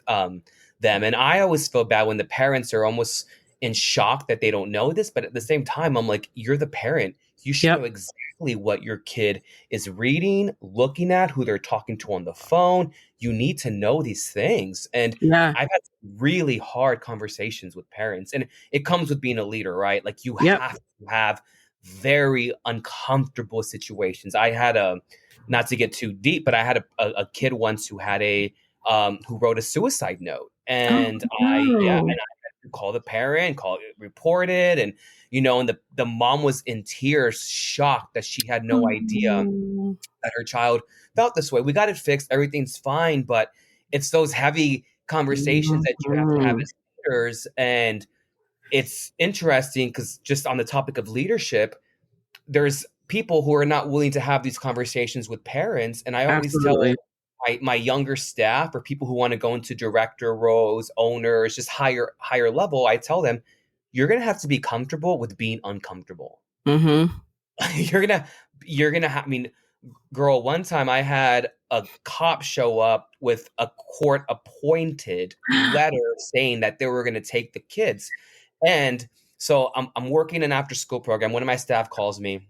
them. And I always feel bad when the parents are almost in shock that they don't know this. But at the same time, I'm like, you're the parent. You should know Yep. exactly what your kid is reading, looking at, who they're talking to on the phone. You need to know these things. And Yeah. I've had really hard conversations with parents, and it comes with being a leader, right? Like, you Yep. have to have very uncomfortable situations. I had not to get too deep, but I had a kid once who had who wrote a suicide note, Oh and I no. had to call the parent, report it, and and the mom was in tears, shocked that she had no idea Oh. that her child felt this way. We got it fixed. Everything's fine. But it's those heavy conversations that you have to have Mhm. as leaders. And it's interesting because, just on the topic of leadership, there's people who are not willing to have these conversations with parents. And I always tell Absolutely. my younger staff, or people who want to go into director roles, owners, just higher level, I tell them, you're going to have to be comfortable with being uncomfortable. Mm-hmm. you're gonna have, I mean, girl, one time I had a cop show up with a court appointed letter saying that they were going to take the kids. And so I'm working an after school program. One of my staff calls me.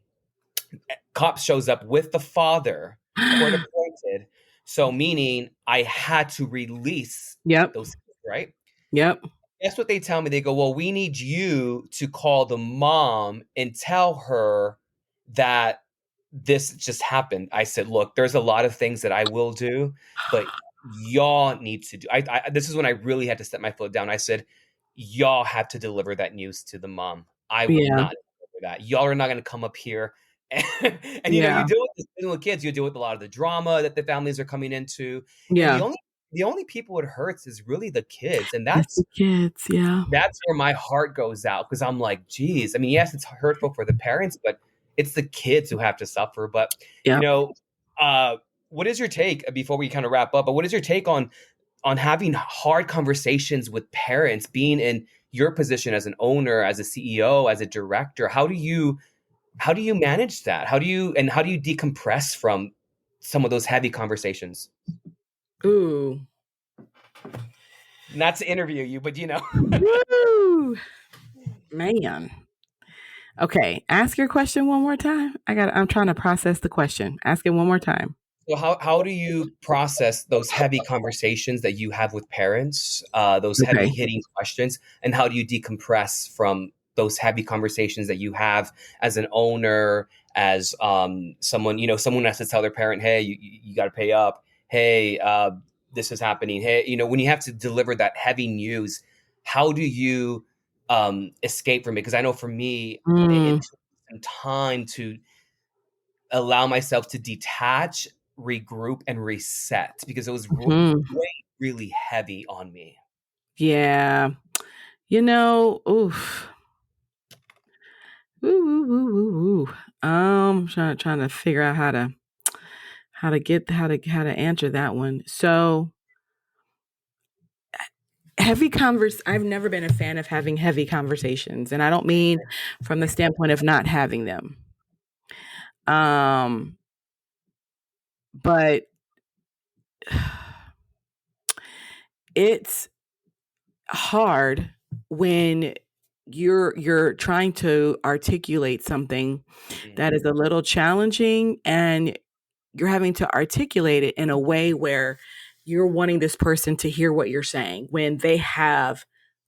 Cop shows up with the father, court appointed. So, meaning I had to release Yep. those kids, right? Yep. Guess what they tell me? They go, well, we need you to call the mom and tell her that this just happened. I said, look, there's a lot of things that I will do, but y'all need to do. This is when I really had to set my foot down. I said, y'all have to deliver that news to the mom. I will Yeah. not deliver that. Y'all are not going to come up here. And you Yeah. deal with this with kids, you deal with a lot of the drama that the families are coming into. And the Yeah. only the only people it hurts is really the kids, and It's the kids. Yeah. that's where my heart goes out because I'm like, geez. I mean, yes, it's hurtful for the parents, but it's the kids who have to suffer. But you Yep. know, what is your take before we kind of wrap up? But what is your take on having hard conversations with parents, being in your position as an owner, as a CEO, as a director? How do you manage that? How do you decompress from some of those heavy conversations? Ooh. Not to interview you, but Woo! Man. Okay. Ask your question one more time. I'm trying to process the question. Ask it one more time. So how do you process those heavy conversations that you have with parents, those heavy Okay. hitting questions, and how do you decompress from those heavy conversations that you have as an owner, as someone has to tell their parent, hey, you got to pay up, hey, this is happening, hey, when you have to deliver that heavy news, how do you escape from it? Because I know for me, it Mm, took some time to allow myself to detach, regroup, and reset because it was mhm. really heavy on me. Yeah. Oof. Ooh, ooh, ooh, ooh, ooh. Trying to figure out how to answer that one. So I've never been a fan of having heavy conversations, and I don't mean from the standpoint of not having them. Um, but it's hard when you're trying to articulate something Mm, that is a little challenging, and you're having to articulate it in a way where you're wanting this person to hear what you're saying when they have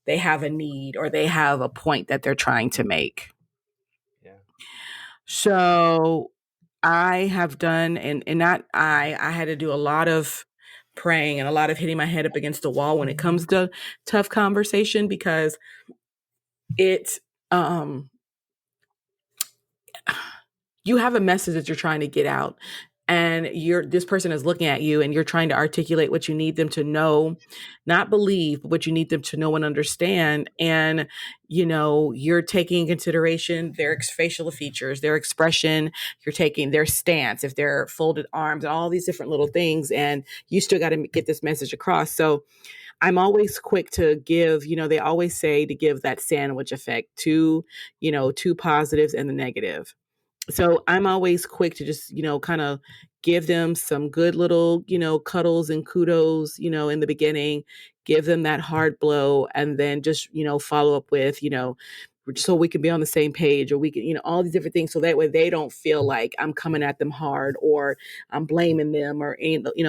a need or they have a point that they're trying to make. yeah. So I have done, and not I had to do a lot of praying and a lot of hitting my head up against the wall when it comes to tough conversation, because it um you have a message that you're trying to get out, and this person is looking at you and you're trying to articulate what you need them to know, not believe, but what you need them to know and understand. And you're taking in consideration their facial features, their expression, you're taking their stance, if they're folded arms, and all these different little things, and you still got to get this message across. So I'm always quick to give, they always say to give that sandwich effect, two positives and the negative. So I'm always quick to just, kind of give them some good little, cuddles and kudos, in the beginning, give them that hard blow, and then just, follow up with, so we can be on the same page, or we can, all these different things. So that way they don't feel like I'm coming at them hard or I'm blaming them, or,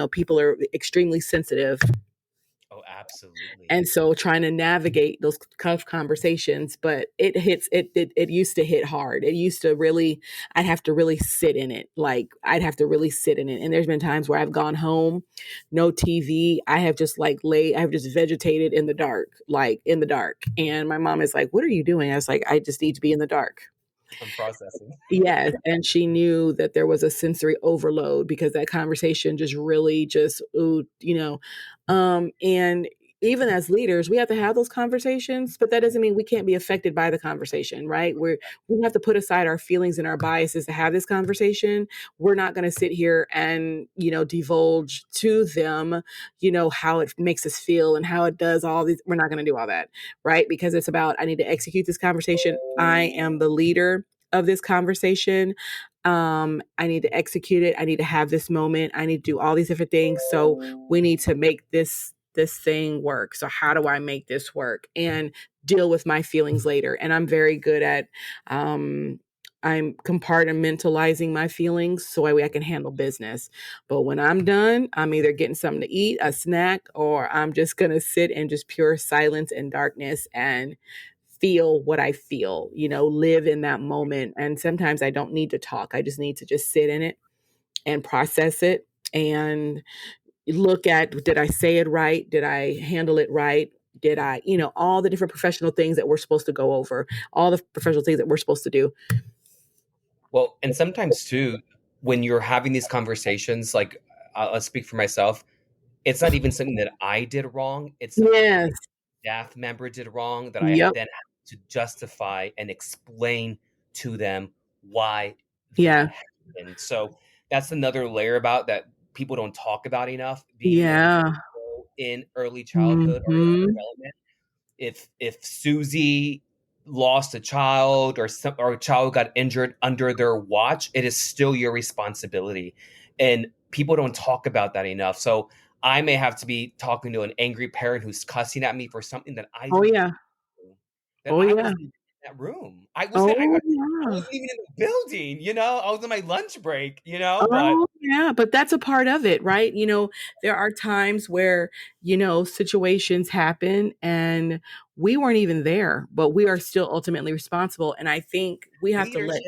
people are extremely sensitive. Oh, absolutely. And so trying to navigate those tough conversations, but it used to hit hard. It used to really, I'd have to really sit in it. Like I'd have to really sit in it. And there's been times where I've gone home, no TV. I've just vegetated in the dark, like in the dark. And my mom is like, "What are you doing?" I was like, "I just need to be in the dark." I'm processing. Yes, and she knew that there was a sensory overload because that conversation just really just ooh, and even as leaders, we have to have those conversations, but that doesn't mean we can't be affected by the conversation, right? We have to put aside our feelings and our biases to have this conversation. We're not going to sit here and, divulge to them, how it makes us feel and how it does all these. We're not going to do all that, right? Because it's about, I need to execute this conversation. I am the leader of this conversation. I need to execute it. I need to have this moment. I need to do all these different things. So we need to make this thing work. So how do I make this work and deal with my feelings later? And I'm very good at I'm compartmentalizing my feelings so I can handle business. But when I'm done, I'm either getting something to eat, a snack, or I'm just gonna sit in just pure silence and darkness and feel what I feel, live in that moment. And sometimes I don't need to talk. I just need to just sit in it and process it and look at, did I say it right? Did I handle it right? Did I, all the different professional things that we're supposed to go over, all the professional things that we're supposed to do. Well, and sometimes too, when you're having these conversations, like I'll speak for myself, it's not even something that I did wrong. It's something that Yes. staff member did wrong that I Yep. then had to justify and explain to them why that Yeah. happened. So that's another layer about that people don't talk about enough. Being a Yeah. in early childhood or in Mhm. development, if Susie lost a child or a child got injured under their watch, it is still your responsibility, and people don't talk about that enough. So I may have to be talking to an angry parent who's cussing at me for something that I Oh, didn't yeah. even do, that Oh, I yeah. wasn't even in that room. I Oh, wasn't yeah. even in the building. I was on my lunch break. But Oh, yeah, but that's a part of it, right? There are times where, situations happen and we weren't even there, but we are still ultimately responsible, and I think we have to let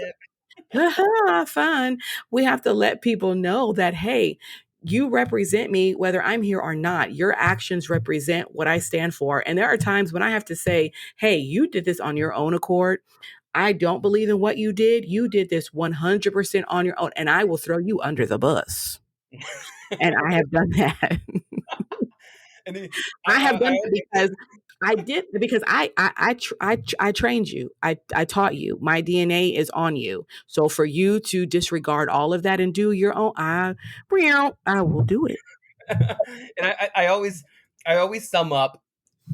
leadership. fun. We have to let people know that, hey, you represent me whether I'm here or not. Your actions represent what I stand for. And there are times when I have to say, hey, you did this on your own accord. I don't believe in what you did. You did this 100% on your own, and I will throw you under the bus. And I have done that. And I have I done it always because I did because I trained you. I taught you. My DNA is on you. So for you to disregard all of that and do your own, I will do it. and I always sum up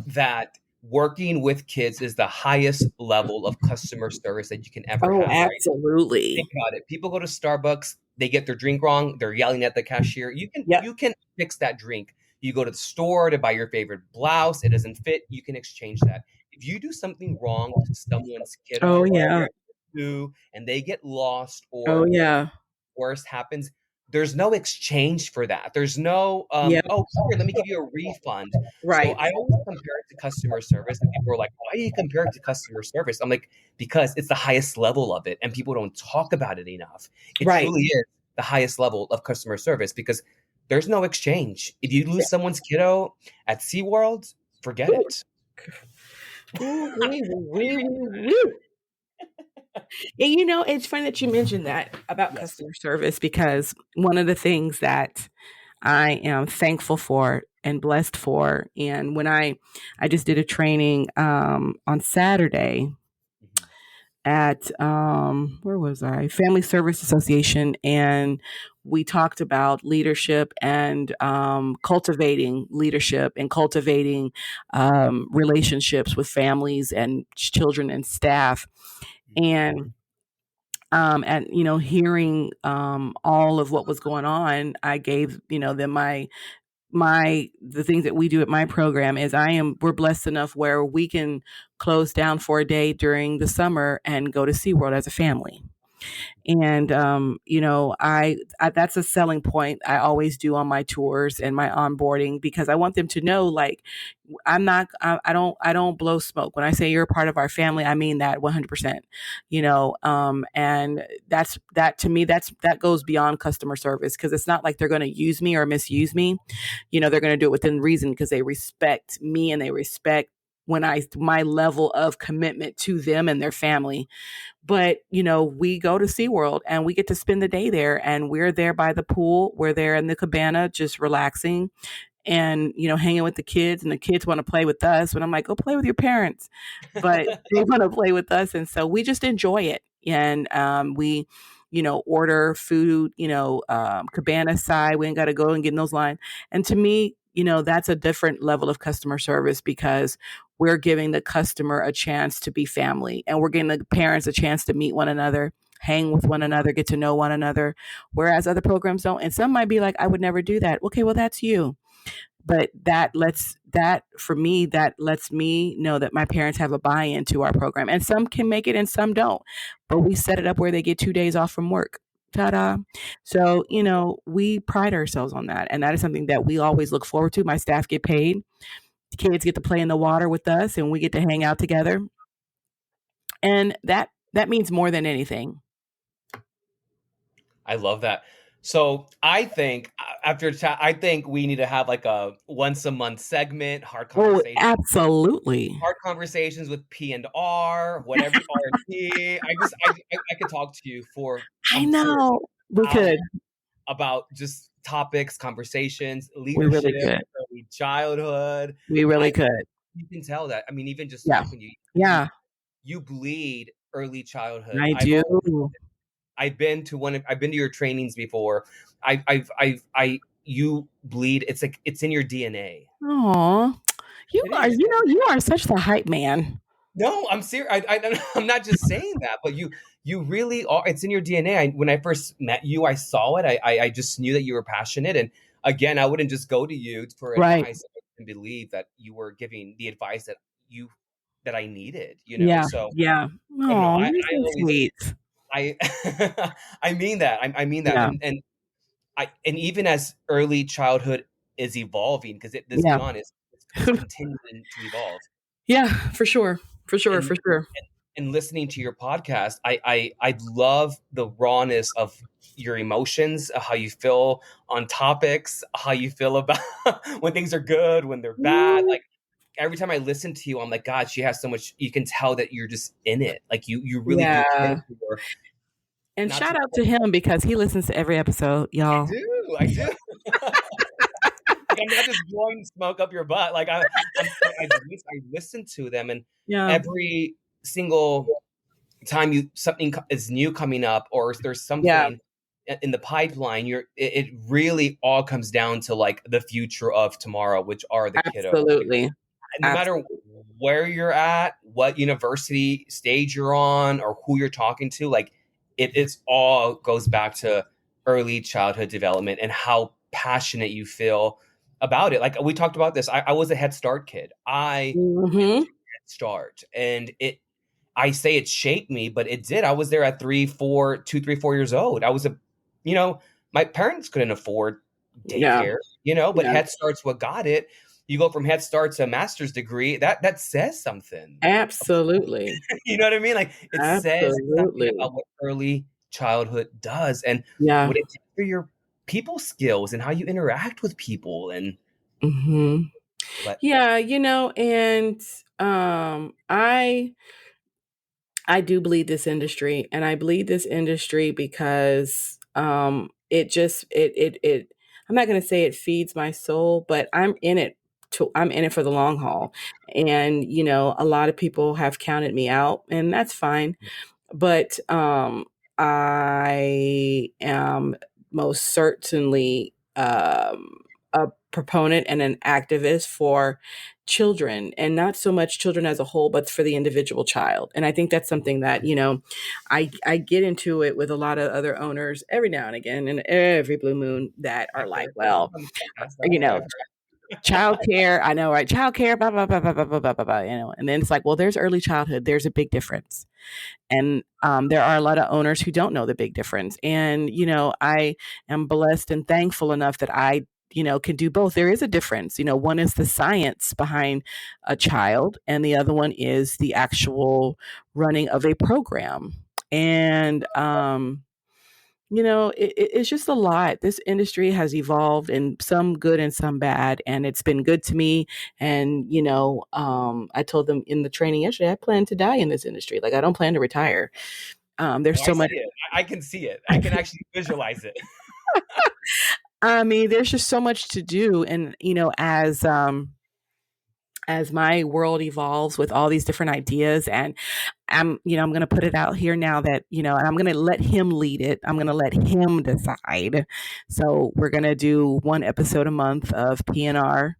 that working with kids is the highest level of customer service that you can ever Oh, have, right? absolutely. Think about it. People go to Starbucks, they get their drink wrong, they're yelling at the cashier. You can Yep. you can fix that drink. You go to the store to buy your favorite blouse, it doesn't fit, you can exchange that. If you do something wrong to someone's kiddo Oh or yeah. you're and they get lost Oh or yeah. worst happens, there's no exchange for that. There's no, Yep. oh, here, let me give you a refund. So Right. I always compare it to customer service, and people are like, why do you compare it to customer service? I'm like, because it's the highest level of it, and people don't talk about it enough. It Right. truly is the highest level of customer service because there's no exchange. If you lose someone's kiddo at SeaWorld, forget it. Ooh, wee. And it's funny that you mentioned that about Yes. customer service because one of the things that I am thankful for and blessed for, and when I just did a training on Saturday Mhm. at where was I? Family Service Association, and we talked about leadership and cultivating leadership and cultivating relationships with families and children and staff. And hearing all of what was going on, I gave them the things that we do at my program is we're blessed enough where we can close down for a day during the summer and go to SeaWorld as a family. And I that's a selling point I always do on my tours and my onboarding because I want them to know, like, I don't blow smoke. When I say you're a part of our family, I mean that 100%. And that to me, that goes beyond customer service because it's not like they're going to use me or misuse me. They're going to do it within reason because they respect me and they respect my level of commitment to them and their family. But, we go to SeaWorld and we get to spend the day there, and we're there by the pool. We're there in the cabana just relaxing and, hanging with the kids, and the kids want to play with us. And I'm like, go play with your parents. But they want to play with us. And so we just enjoy it. And we, order food, cabana side. We ain't got to go and get in those lines. And to me, that's a different level of customer service because we're giving the customer a chance to be family, and we're giving the parents a chance to meet one another, hang with one another, get to know one another, whereas other programs don't. And some might be like, I would never do that. Okay, well, that's you. But that lets me know that my parents have a buy-in to our program, and some can make it and some don't, but we set it up where they get 2 days off from work. Ta-da. So we pride ourselves on that, and that is something that we always look forward to. My staff get paid, the kids get to play in the water with us, and we get to hang out together, and that means more than anything. I love that. So I think I think we need to have like a once a month segment, Oh, absolutely. hard conversations with P and R, whatever R and P. I could talk to you for I I'm serious know we could. hours about just topics, conversations, We really leadership, could. early childhood. We really I could. You can tell that. I mean, even just Yeah. talking to you, Yeah. you bleed early childhood. I do. I've been to your trainings before. You bleed. It's like it's in your DNA. Aw. It is. You are such the hype man. No, I'm serious. I'm not just saying that, but you really are. It's in your DNA. When I first met you, I saw it. I just knew that you were passionate. And again, I wouldn't just go to you for Right. advice and believe that you were giving the advice you that I needed. Yeah. So Yeah. I don't know. Oh, you're I so always sweet. I I mean that. I mean that. Yeah. And even as early childhood is evolving, because let's be Yeah. honest, it's continuing to evolve. Yeah, for sure. For sure. And For sure. and listening to your podcast, I love the rawness of your emotions, how you feel on topics, how you feel about when things are good, when they're bad. Like every time I listen to you, I'm like, God, she has so much. You can tell that you're just in it. Like you really do care Yeah. for. And Not to. shout out to him because he listens to every episode, y'all. I do. Like I'm not just blowing smoke up your butt. Like I listen to them, and Yeah. every single time something is new coming up, or there's Yeah. something in the pipeline, it really all comes down to like the future of tomorrow, which are the kiddos. Absolutely. No matter where you're at, what university stage you're on, or who you're talking to, like it's all goes back to early childhood development and how passionate you feel about it. Like we talked about this. I was a Head Start kid. I Mm-hmm. Head Start, and I say it shaped me, but it did. I was there at 3, 4 years old. I was my parents couldn't afford Yeah. daycare, but Yeah. Head Start's what got it. You go from Head Start to a master's degree, that says something. Absolutely. You know what I mean? Like it says something Absolutely. about what early childhood does and Yeah. what it does for your people skills and how you interact with people. And Mm-hmm. but Yeah, and I do bleed this industry, and I bleed this industry because it just it I'm not going to say it feeds my soul, but I'm in it for the long haul. And a lot of people have counted me out, and that's fine. But I am most certainly a proponent and an activist for children, and not so much children as a whole, but for the individual child. And I think that's something that, I get into it with a lot of other owners every now and again, and every blue moon, that are like, well, childcare, I know, right? Childcare, blah, blah, blah, blah, blah, blah, blah, blah, blah, and then it's like, well, there's early childhood. There's a big difference. And there are a lot of owners who don't know the big difference. And, I am blessed and thankful enough that I, can do both. There is a difference. One is the science behind a child, and the other one is the actual running of a program. And, it's just a lot. This industry has evolved, and some good and some bad, and it's been good to me. And I told them in the training yesterday, I plan to die in this industry. Like, I don't plan to retire. There's so much. I can see it. I can actually visualize it. I mean, there's just so much to do, and as my world evolves with all these different ideas, and I'm going to put it out here now that, and I'm going to let him lead it. I'm going to let him decide. So we're going to do one episode a month of PNR.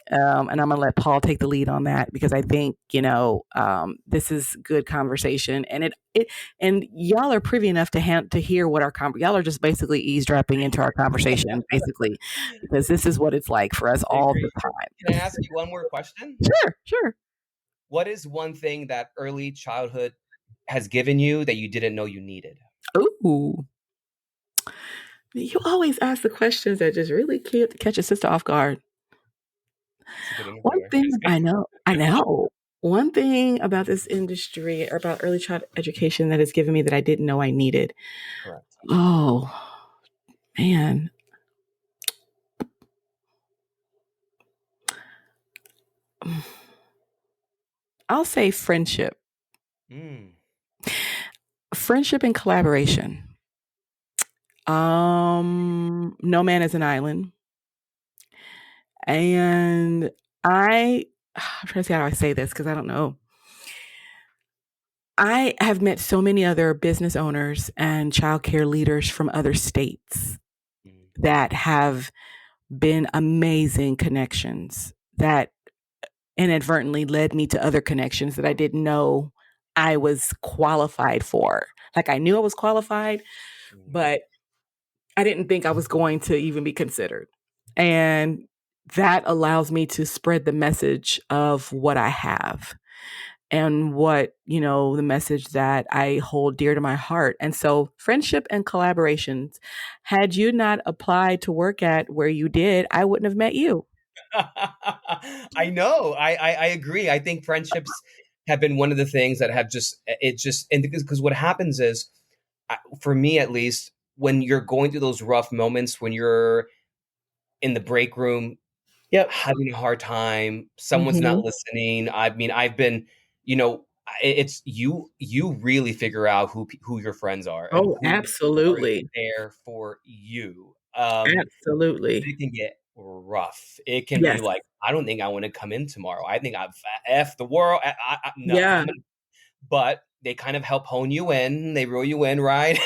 And I'm going to let Paul take the lead on that, because I think, this is good conversation, and and y'all are privy enough to hear what y'all are just basically eavesdropping into our conversation, basically, because this is what it's like for us all the time. Can I ask you one more question? Sure. What is one thing that early childhood has given you that you didn't know you needed? Ooh. You always ask the questions that just really catch a sister off guard. One thing I know. One thing about this industry, or about early child education, that has given me that I didn't know I needed. Correct. Oh, man. I'll say friendship. Friendship and collaboration. No Man is an Island. And I'm trying to see how I say this because I don't know. I have met so many other business owners and childcare leaders from other states Mm, that have been amazing connections that inadvertently led me to other connections that I didn't know I was qualified for. Like I knew I was qualified, mm. but I didn't think I was going to even be considered. And that allows me to spread the message of what I have and what, the message that I hold dear to my heart. And so, friendship and collaborations, had you not applied to work at where you did, I wouldn't have met you. I know. I agree. I think friendships have been one of the things that have just and because what happens is, for me at least, when you're going through those rough moments, when you're in the break room Yep. having a hard time, someone's not Hmm. listening. I mean, I've been, it's you really figure out who your friends are and Oh, who are absolutely. there for you. Absolutely. It can get rough. It can be Yes. like, I don't think I want to come in tomorrow. I think I've F the world. No, Yeah. but they kind of help hone you in. They reel you in, right?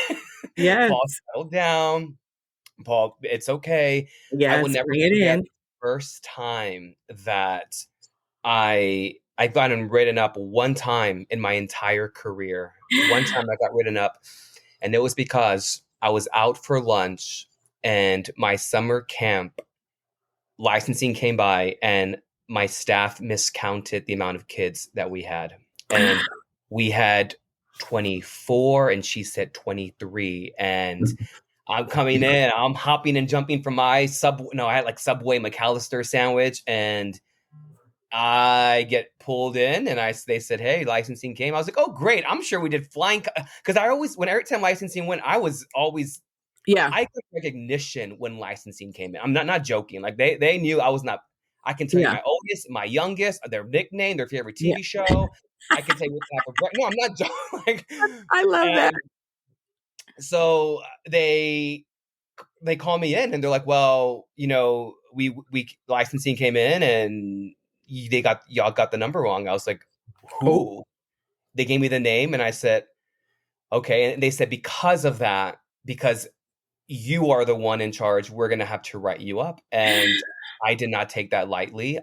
Yes. Paul, settle down. Paul, it's okay. I will Yes. never Bring it forget in. the first time that I've gotten written up one time in my entire career. One time I got written up, and it was because I was out for lunch and my summer camp licensing came by and my staff miscounted the amount of kids that we had. And we had 24 and she said 23. And I'm coming in, I'm hopping and jumping from my I had like Subway McAllister sandwich, and I get pulled in, and they said, "Hey, licensing came." I was like, "Oh, great! I'm sure we did flying." Because every time licensing went, I was always Yeah. I got recognition when licensing came in. I'm not joking. Like they knew I was not. I can tell you Yeah. my oldest, my youngest, their nickname, their favorite Yeah. TV show. I can tell you what type of no, I'm not joking. Like, I love that. and so they call me in and they're like, well, we licensing came in and y'all got the number wrong. I was like, Oh, who? They gave me the name and I said, okay. And they said, because of that, because you are the one in charge, we're gonna have to write you up. And I did not take that lightly.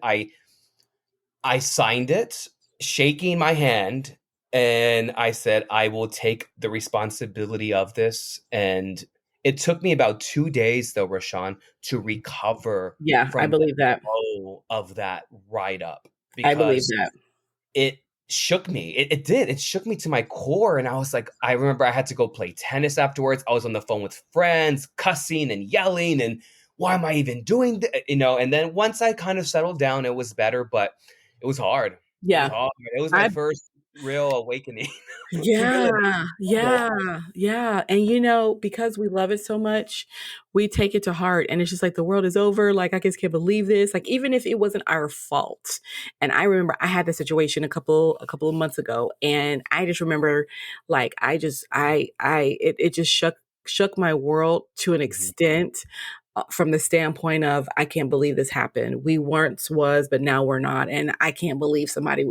I signed it, shaking my hand, and I said, I will take the responsibility of this. And it took me about 2 days, though, ReShaun, to recover yeah. I from the believe that. blow of that write up I believe because that. it shook me. It did. It shook me to my core. And I was like, I remember I had to go play tennis afterwards. I was on the phone with friends, cussing and yelling. And why am I even doing this? And then once I kind of settled down, it was better, but it was hard. It was Yeah. hard. It was my I first real awakening. Humility. Yeah, Humble. yeah, yeah. And because we love it so much, we take it to heart. And it's just like the world is over. Like, I just can't believe this. Like, even if it wasn't our fault. And I remember I had this situation a couple of months ago. And I just remember like it just shook my world to an Mhm. extent from the standpoint of I can't believe this happened. We once was, but now we're not, and I can't believe somebody.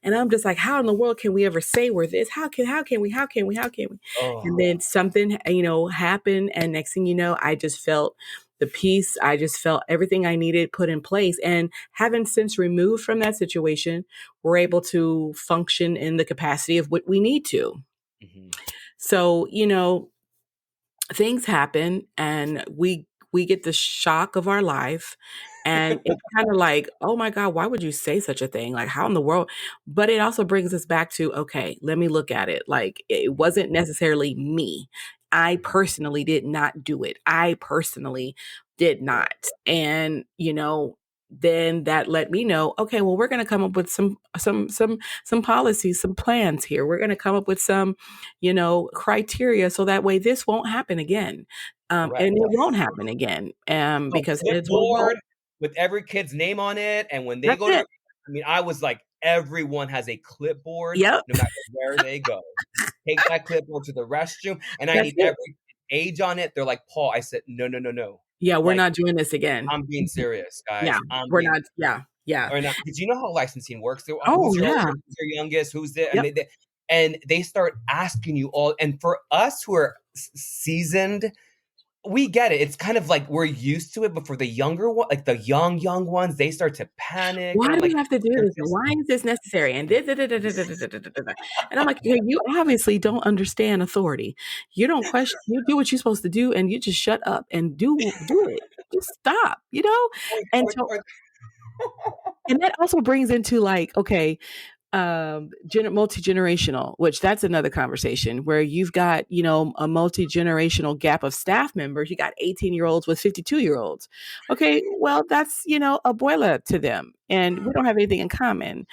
And I'm just like, how in the world can we ever say we're this? How can we? And Oh. then something happened, and next thing you know, I just felt the peace. I just felt everything I needed put in place, and having since removed from that situation, we're able to function in the capacity of what we need to. Mhm. So things happen and we get the shock of our life, and it's kind of like, oh my god, why would you say such a thing? Like, how in the world? But it also brings us back to, okay, let me look at it. Like, it Mhm. wasn't necessarily me. I Mhm. personally did not do it. I personally did Yeah. not. And then that let me know, okay, well, we're going to come up with some policies, some plans here. We're going to come up with some criteria so that way this won't happen again. Correct. And it won't happen again, A because it is what it was. clipboard with every kid's name on it, and when they That's go to it. I mean, I was like, everyone has a clipboard Yep. no matter where they go. Take that clipboard to the restroom, and I That's need it. age on it, they're like, Paul. I said, no, no, no, no. Yeah, we're Like, not doing this again. I'm being serious, Yeah, guys. I'm we're being not. Yeah, yeah. or not because you know how licensing works. Oh Who's your yeah. oldest? Who's your youngest? Who's the Yep. and they start asking you all. And for us who are seasoned, we get it. It's kind of like we're used to it. But for the younger one, like the young ones, they start to panic, Why and I'm do we like, have to do they're this? just Why is this necessary? And and I'm like, "Okay, you obviously don't understand authority. You don't question. You do what you're supposed to do, and you just shut up and do it. Just stop, you know." And so, or and that also brings into like, okay, multi-generational, which that's another conversation where you've got, you know, a multi-generational gap of staff members. You got 18-year-olds with 52-year-olds. Okay, well, that's, you know, abuela to them, and we don't have anything in common.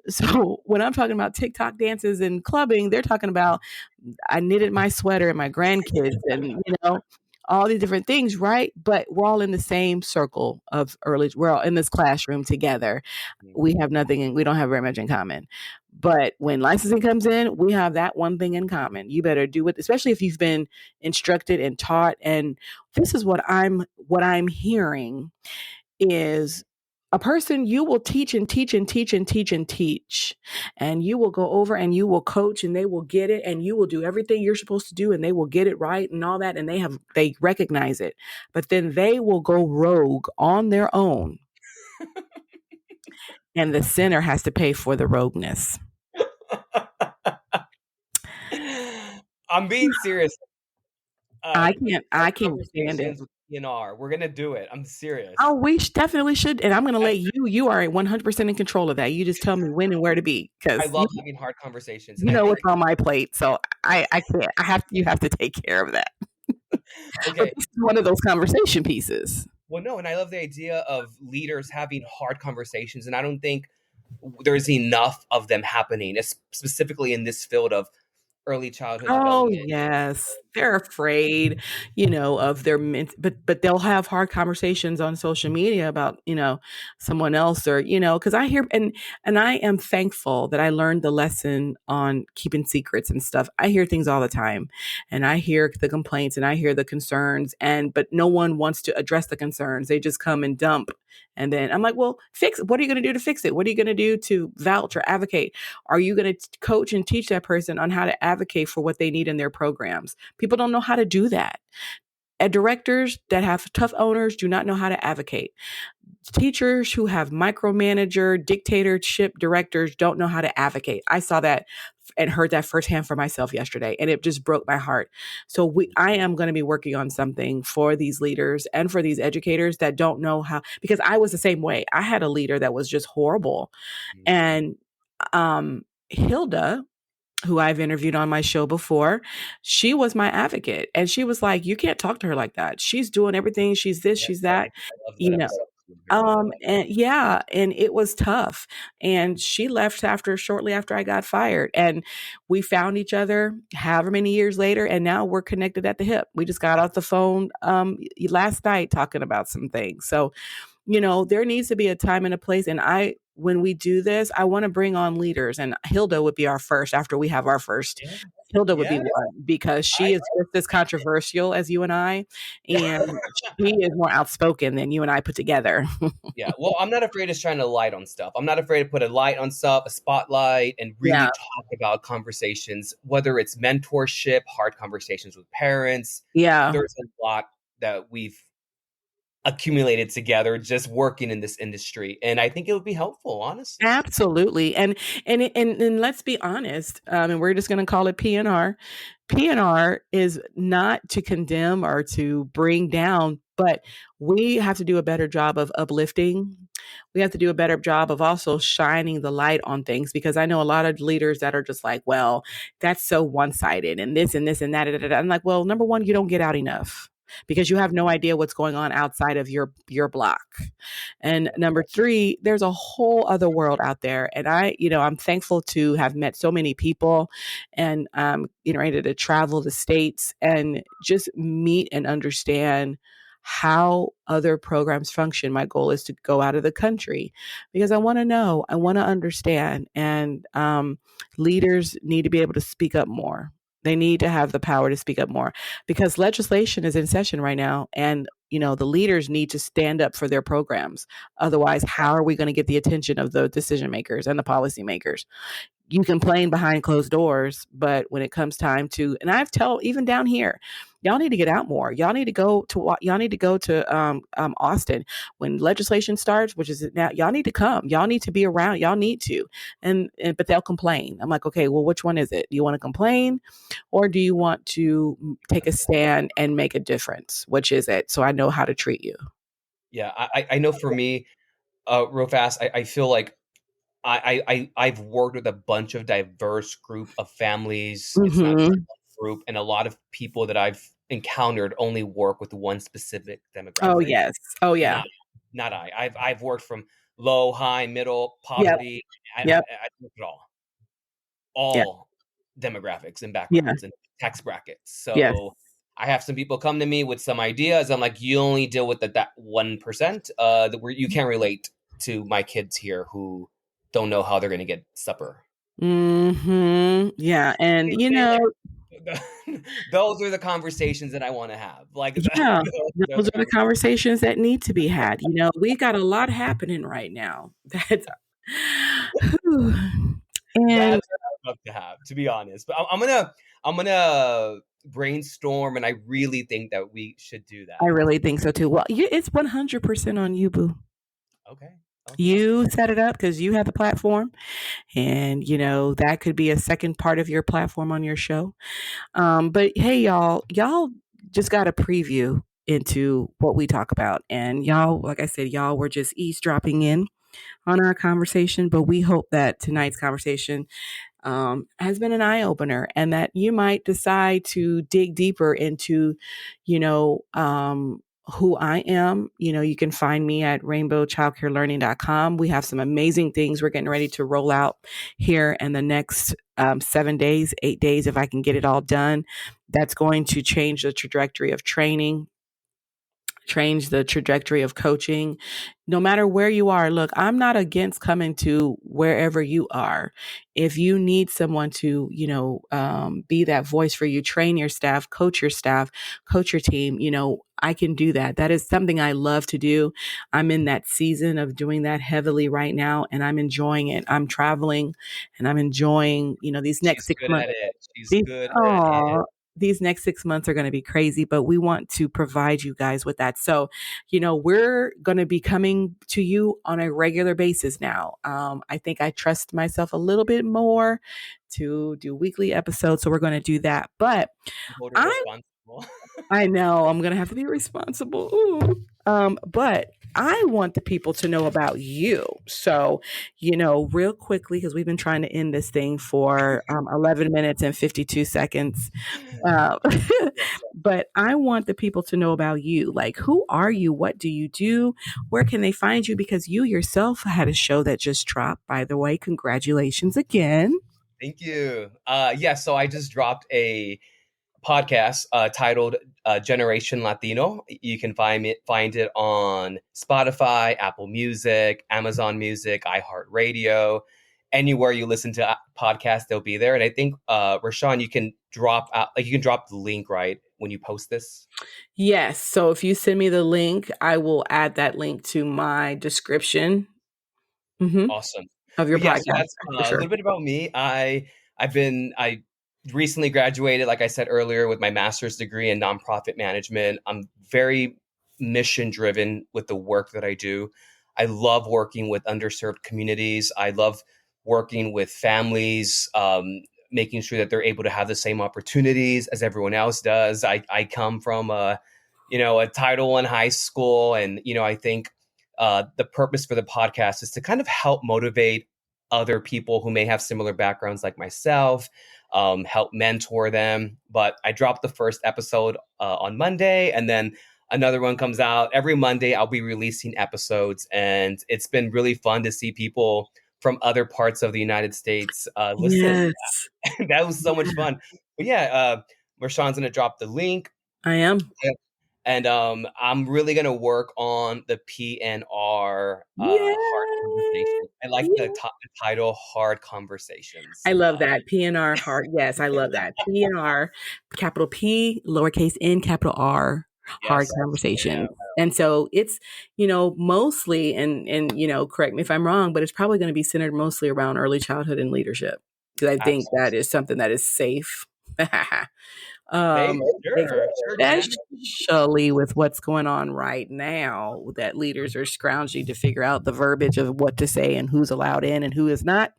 So when I'm talking about TikTok dances and clubbing, they're talking about I knitted my sweater and my grandkids and, you know, all these different things, right? But we're all in the same circle of we're all in this classroom together. We have nothing and we don't have very much in common. But when licensing comes in, we have that one thing in common. You better do it, especially if you've been instructed and taught. And this is what I'm hearing is a person you will teach and teach and teach and teach and teach, and you will go over and you will coach and they will get it, and you will do everything you're supposed to do and they will get it right and all that, and they recognize it, but then they will go rogue on their own, and the sinner has to pay for the rogueness. I'm being serious. I Hard can't stand it. conversations with PNR. We're gonna do it. I'm serious. Oh, definitely should. And I'm going to let you are 100% in control of that. You just tell me when and where to be, I because love having hard conversations, and you I know think what's on my plate. So I can't. You have to take care of that. But okay. this is one of those conversation pieces. Well, no, and I love the idea of leaders having hard conversations, and I don't think there's enough of them happening, specifically in this field of early childhood Oh development. yes, they're afraid, you know, of their but they'll have hard conversations on social media about, you know, someone else, or, you know, because I hear and I am thankful that I learned the lesson on keeping secrets and stuff. I hear things all the time, and I hear the complaints and I hear the concerns, but no one wants to address the concerns. They just come and dump, and then I'm like, well, fix it. What are you going to do to fix it? What are you going to do to vouch or advocate? Are you going to coach and teach that person on how to advocate for what they need in their programs? People don't know how to do that. And directors that have tough owners do not know how to advocate. Teachers who have micromanager, dictatorship directors don't know how to advocate. I saw that and heard that firsthand for myself yesterday, and it just broke my heart. So I am going to be working on something for these leaders and for these educators that don't know how, because I was the same way. I had a leader that was just horrible. And Hilda, who I've interviewed on my show before, she was my advocate. And she was like, you can't talk to her like that. She's doing everything. She's this, Yes, she's that, I love that you know. episode. It was very good. And yeah, and it was tough. And she left shortly after I got fired. And we found each other however many years later, and now we're connected at the hip. We just got off the phone last night talking about some things. So, you know, there needs to be a time and a place. And when we do this, I want to bring on leaders, and Hilda would be our first after we have our first. Yes, Hilda would be yes. one because she I is just as controversial as you and I, and she is more outspoken than you and I put together. Yeah, well, I'm not afraid of shining a light on stuff. I'm not afraid to put a light on stuff, a spotlight, and really Yeah. talk about conversations, whether it's mentorship, hard conversations with parents. Yeah. There's a lot that we've accumulated together just working in this industry, and I think it would be helpful, honestly. Absolutely. And let's be honest, and we're just going to call it PNR. PNR is not to condemn or to bring down, but we have to do a better job of uplifting. We have to do a better job of also shining the light on things, because I know a lot of leaders that are just like, well, that's so one-sided and this and this and that. I'm like, well, number one, you don't get out enough, because you have no idea what's going on outside of your block. And number three, there's a whole other world out there. And I'm thankful to have met so many people, and ready to travel the states and just meet and understand how other programs function. My goal is to go out of the country because I want to know, I want to understand, and leaders need to be able to speak up more. They need to have the power to speak up more because legislation is in session right now. And, the leaders need to stand up for their programs. Otherwise, how are we going to get the attention of the decision makers and the policy makers? You complain behind closed doors, but when it comes time to, and I've tell even down here, y'all need to get out more. Y'all need to go to Austin when legislation starts, which is now. Y'all need to come. Y'all need to be around. Y'all need to, and but they'll complain. I'm like, okay, well, which one is it? Do you want to complain, or do you want to take a stand and make a difference? Which is it? So I know how to treat you. Yeah, I know for me, real fast, I feel like I've worked with a bunch of diverse group of families. It's not just Mm-hmm. one group, and a lot of people that I've encountered only work with one specific Oh demographic. yes. Oh yeah. Not not I. I've worked from low, high, middle, Yep. poverty. Yep. I worked it Yeah. all demographics and Yeah. backgrounds and tax brackets. Yes. So I have some people come to me with some ideas. I'm like, you only deal with that 1%. Where you can't relate to my kids here who don't know how they're going to get supper. Mm-hmm. Yeah. And Those are the conversations that I want to have. Like, yeah, those are those the are the conversations. conversations that need to be had. We got a lot happening right now. That's and That's what I'd love to have, to be honest. But I'm gonna brainstorm, and I really think that we should do I that. really think so too. Well, it's 100% on you, boo. Okay. Okay. You set it up because you have the platform, and that could be a second part of your platform on your show. But hey, y'all just got a preview into what we talk about, and y'all, like I said, y'all were just eavesdropping in on our conversation. But we hope that tonight's conversation has been an eye opener, and that you might decide to dig deeper into, who I am. You can find me at rainbowchildcarelearning.com. We have some amazing things we're getting ready to roll out here in the next 7 days, 8 days, if I can get it all done. That's going to change the trajectory of training, change the trajectory of coaching, no matter where you are. Look, I'm not against coming to wherever you are. If you need someone to, be that voice for you, train your staff, coach your team, I can do that. That is something I love to do. I'm in that season of doing that heavily right now, and I'm enjoying it. I'm traveling and I'm enjoying, these next She's 6 months. good at it. She's These, good at it. oh, these next 6 months are going to be crazy, but we want to provide you guys with that. So, we're going to be coming to you on a regular basis now. I think I trust myself a little bit more to do weekly episodes. So we're going to do that. But Hold her I responsible. I know I'm gonna have to be responsible. Ooh. But I want the people to know about you. So, real quickly, because we've been trying to end this thing for 11 minutes and 52 seconds. Uh, Yes. but I want the people to know about you. Like, who are you? What do you do? Where can they find you? Because you yourself had a show that just dropped, by the way. Congratulations again. Thank you. Yeah, so I just dropped a podcast titled Generation Latino. You can find it on Spotify, Apple Music, Amazon Music, iHeartRadio, anywhere you listen to podcasts, they'll be there. And I think ReShaun, you can drop the link right when you post this. Yes. So if you send me the link, I will add that link to my description Awesome. of your But yeah, so podcast that's for a sure. little bit about me. I recently graduated, like I said earlier, with my master's degree in nonprofit management. I'm very mission driven with the work that I do. I love working with underserved communities. I love working with families, making sure that they're able to have the same opportunities as everyone else does. I come from a Title I high school, and I think the purpose for the podcast is to kind of help motivate other people who may have similar backgrounds like myself, help mentor them. But I dropped the first episode on Monday, and then another one comes out every Monday. I'll be releasing episodes, and it's been really fun to see people from other parts of the United States listen. Yes, That was so much fun. But yeah, Marshawn's going to drop the link. I am. And I'm really gonna work on the PNR Yeah. hard conversation. I like Yeah. the title "Hard Conversations." I love that. PNR heart. Yes, I love that. PNR, capital P, lowercase n, capital R, hard Yes, conversations. And so it's, mostly, and, correct me if I'm wrong, but it's probably going to be centered mostly around early childhood and leadership. Because I think absolutely. that is something that is safe. They sure, sure, Jen. Especially with what's going on right now, that leaders are scrounging to figure out the verbiage of what to say and who's allowed in and who is not.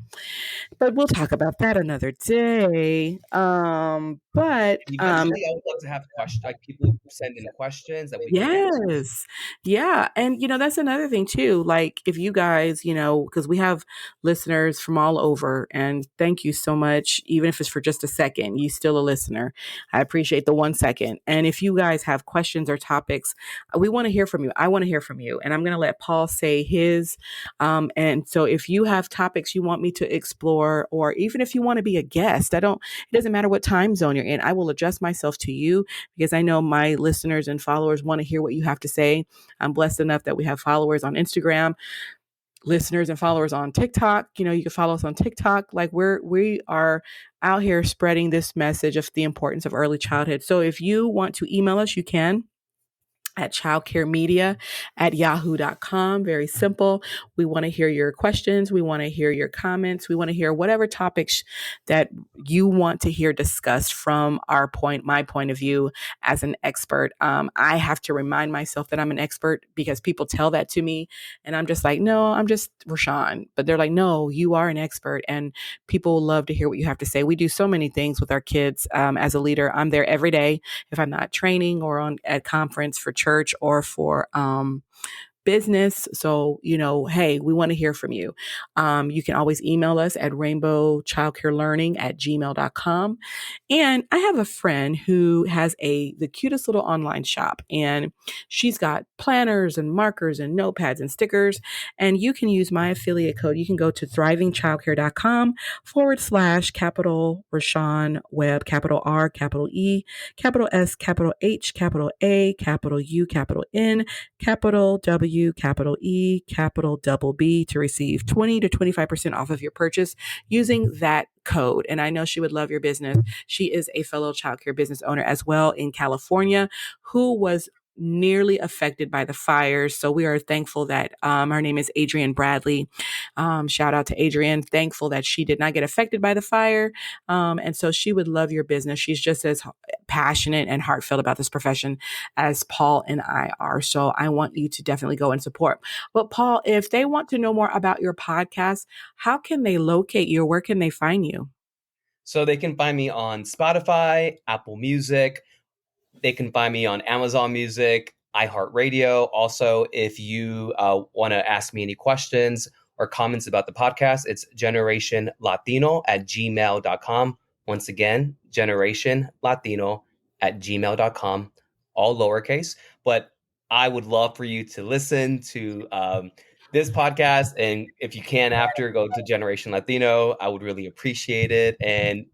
But we'll talk about that another day. Eventually, I would love to have questions, like people send in questions that we can answer. Yes. Yeah. And, that's another thing too. Like, if you guys, because we have listeners from all over, and thank you so much. Even if it's for just a second, you still a listener. I appreciate the 1 second. And if you guys have questions or topics, we want to hear from you. I want to hear from you. And I'm going to let Paul say his. And so if you have topics you want me to explore, or even if you want to be a guest, it doesn't matter what time zone you're in. I will adjust myself to you, because I know my listeners and followers want to hear what you have to say. I'm blessed enough that we have followers on Instagram, listeners and followers on TikTok. You can follow us on TikTok. Like, we are out here spreading this message of the importance of early childhood. So if you want to email us, you can at childcaremedia@yahoo.com. Very simple. We want to hear your questions. We want to hear your comments. We want to hear whatever topics that you want to hear discussed from my point of view as an expert. I have to remind myself that I'm an expert, because people tell that to me and I'm just like, no, I'm just ReShaun. But they're like, no, you are an expert, and people love to hear what you have to say. We do so many things with our kids. As a leader, I'm there every day. If I'm not training or at conference for church or for business. So, hey, we want to hear from you. You can always email us at rainbowchildcarelearning@gmail.com. And I have a friend who has the cutest little online shop, and she's got planners and markers and notepads and stickers. And you can use my affiliate code. You can go to thrivingchildcare.com/capital ReShaun Webb, capital R, capital E, capital S, capital H, capital A, capital U, capital N, capital W, capital E, capital double B, to receive 20 to 25% off of your purchase using that code. And I know she would love your business. She is a fellow childcare business owner as well in California, who was nearly affected by the fires. So we are thankful that her name is Adrienne Bradley. Shout out to Adrienne. Thankful that she did not get affected by the fire. And so she would love your business. She's just as passionate and heartfelt about this profession as Paul and I are. So I want you to definitely go and support. But Paul, if they want to know more about your podcast, how can they locate you? Where can they find you? So they can find me on Spotify, Apple Music. They can find me on Amazon Music, iHeartRadio. Also, if you want to ask me any questions or comments about the podcast, it's generationlatino@gmail.com. Once again, generationlatino@gmail.com, all lowercase. But I would love for you to listen to this podcast. And if you can, after, go to Generation Latino. I would really appreciate it. And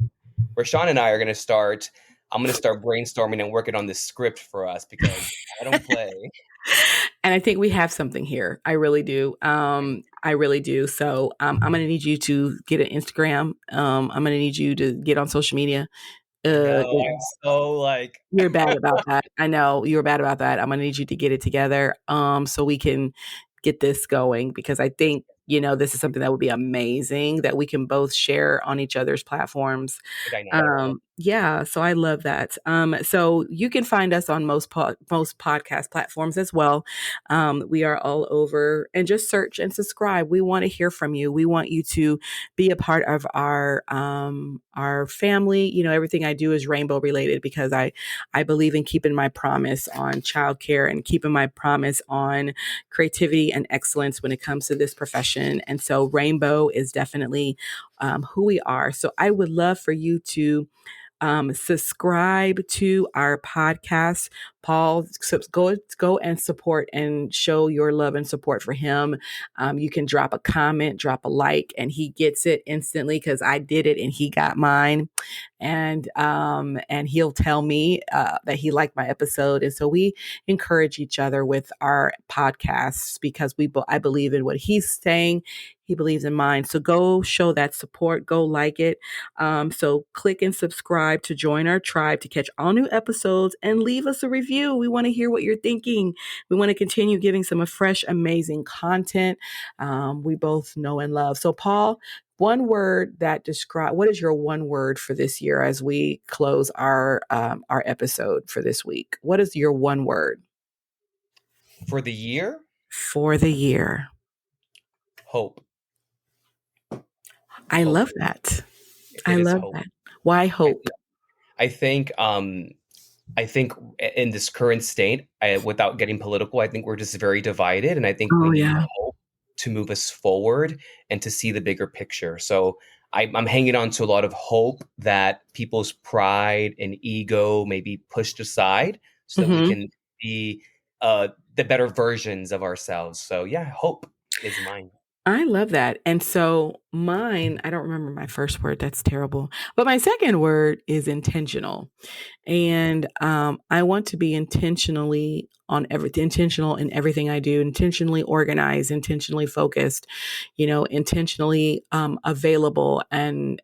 ReShaun and I are going to start. I'm going to start brainstorming and working on this script for us, because I don't play. And I think we have something here. I really do. I really do. So I'm going to need you to get an Instagram. I'm going to need you to get on social media. I know. I'm so like. You're bad about that. I know you're bad about that. I'm going to need you to get it together so we can get this going, because I think, this is something that would be amazing that we can both share on each other's platforms. Yeah, so I love that. So you can find us on most podcast platforms as well. We are all over, and just search and subscribe. We want to hear from you. We want you to be a part of our family. Everything I do is rainbow related, because I believe in keeping my promise on childcare and keeping my promise on creativity and excellence when it comes to this profession. And so rainbow is definitely who we are. So I would love for you to Subscribe to our podcast. Paul, go and support and show your love and support for him. You can drop a comment, drop a like, and he gets it instantly because I did it and he got mine. And he'll tell me that he liked my episode, and so we encourage each other with our podcasts because I believe in what he's saying. He believes in mine. So go show that support. Go like it. So click and subscribe to join our tribe to catch all new episodes and leave us a review. We want to hear what you're thinking. We want to continue giving some fresh, amazing content we both know and love. So Paul, one word that describe what is your one word for this year as we close our episode for this week? What is your one word For the year? for the year? Hope. I Hope. love that. I It is love hope. that. Why hope? I think in this current state, without getting political, I think we're just very divided, and I think we Oh need yeah. hope to move us forward and to see the bigger picture. So I'm hanging on to a lot of hope that people's pride and ego may be pushed aside, so that we Mm-hmm. can be the better versions of ourselves. So yeah, hope is mine. I love that. And so mine, I don't remember my first word. That's terrible. But my second word is intentional. And I want to be intentional in everything I do, intentionally organized, intentionally focused, intentionally available, and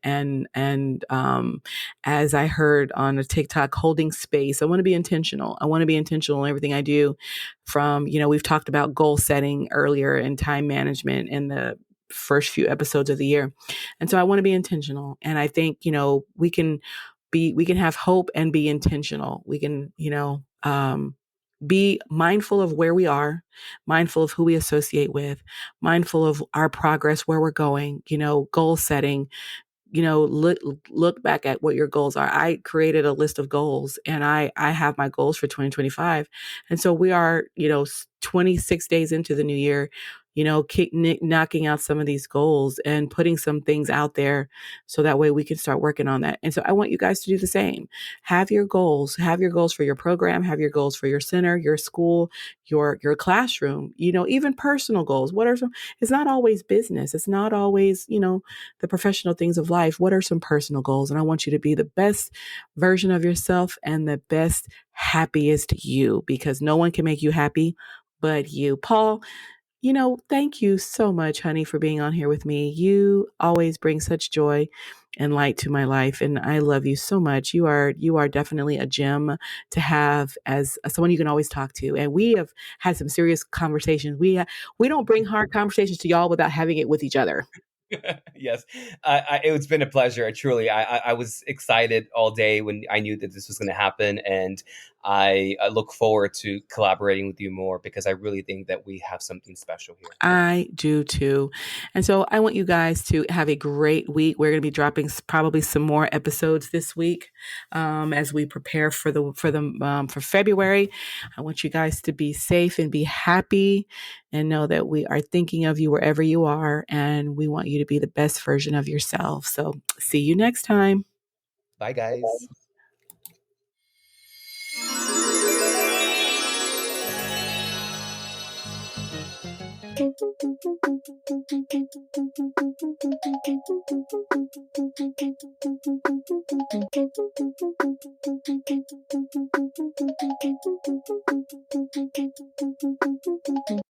as I heard on a TikTok, holding space. I want to be intentional. I want to be intentional in everything I do. From we've talked about goal setting earlier and time management in the first few episodes of the year, and so I want to be intentional. And I think we can have hope and be intentional. We can, be mindful of where we are, mindful of who we associate with, mindful of our progress, where we're going, goal setting, look back at what your goals are. I created a list of goals and I have my goals for 2025. And so we are, 26 days into the new year, knocking out some of these goals and putting some things out there so that way we can start working on that. And so I want you guys to do the same. Have your goals for your program, have your goals for your center, your school, your classroom, even personal goals. What are some, it's not always business. It's not always, the professional things of life. What are some personal goals? And I want you to be the best version of yourself and the best, happiest you, because no one can make you happy but you. Paul, thank you so much, honey, for being on here with me. You always bring such joy and light to my life, and I love you so much. You are definitely a gem to have as someone you can always talk to. And we have had some serious conversations. We don't bring hard conversations to y'all without having it with each other. Yes, it's been a pleasure. I was excited all day when I knew that this was going to happen, and I look forward to collaborating with you more because I really think that we have something special here. I do too. And so I want you guys to have a great week. We're going to be dropping probably some more episodes this week as we prepare for February. I want you guys to be safe and be happy and know that we are thinking of you wherever you are. And we want you to be the best version of yourself. So see you next time. Bye, guys.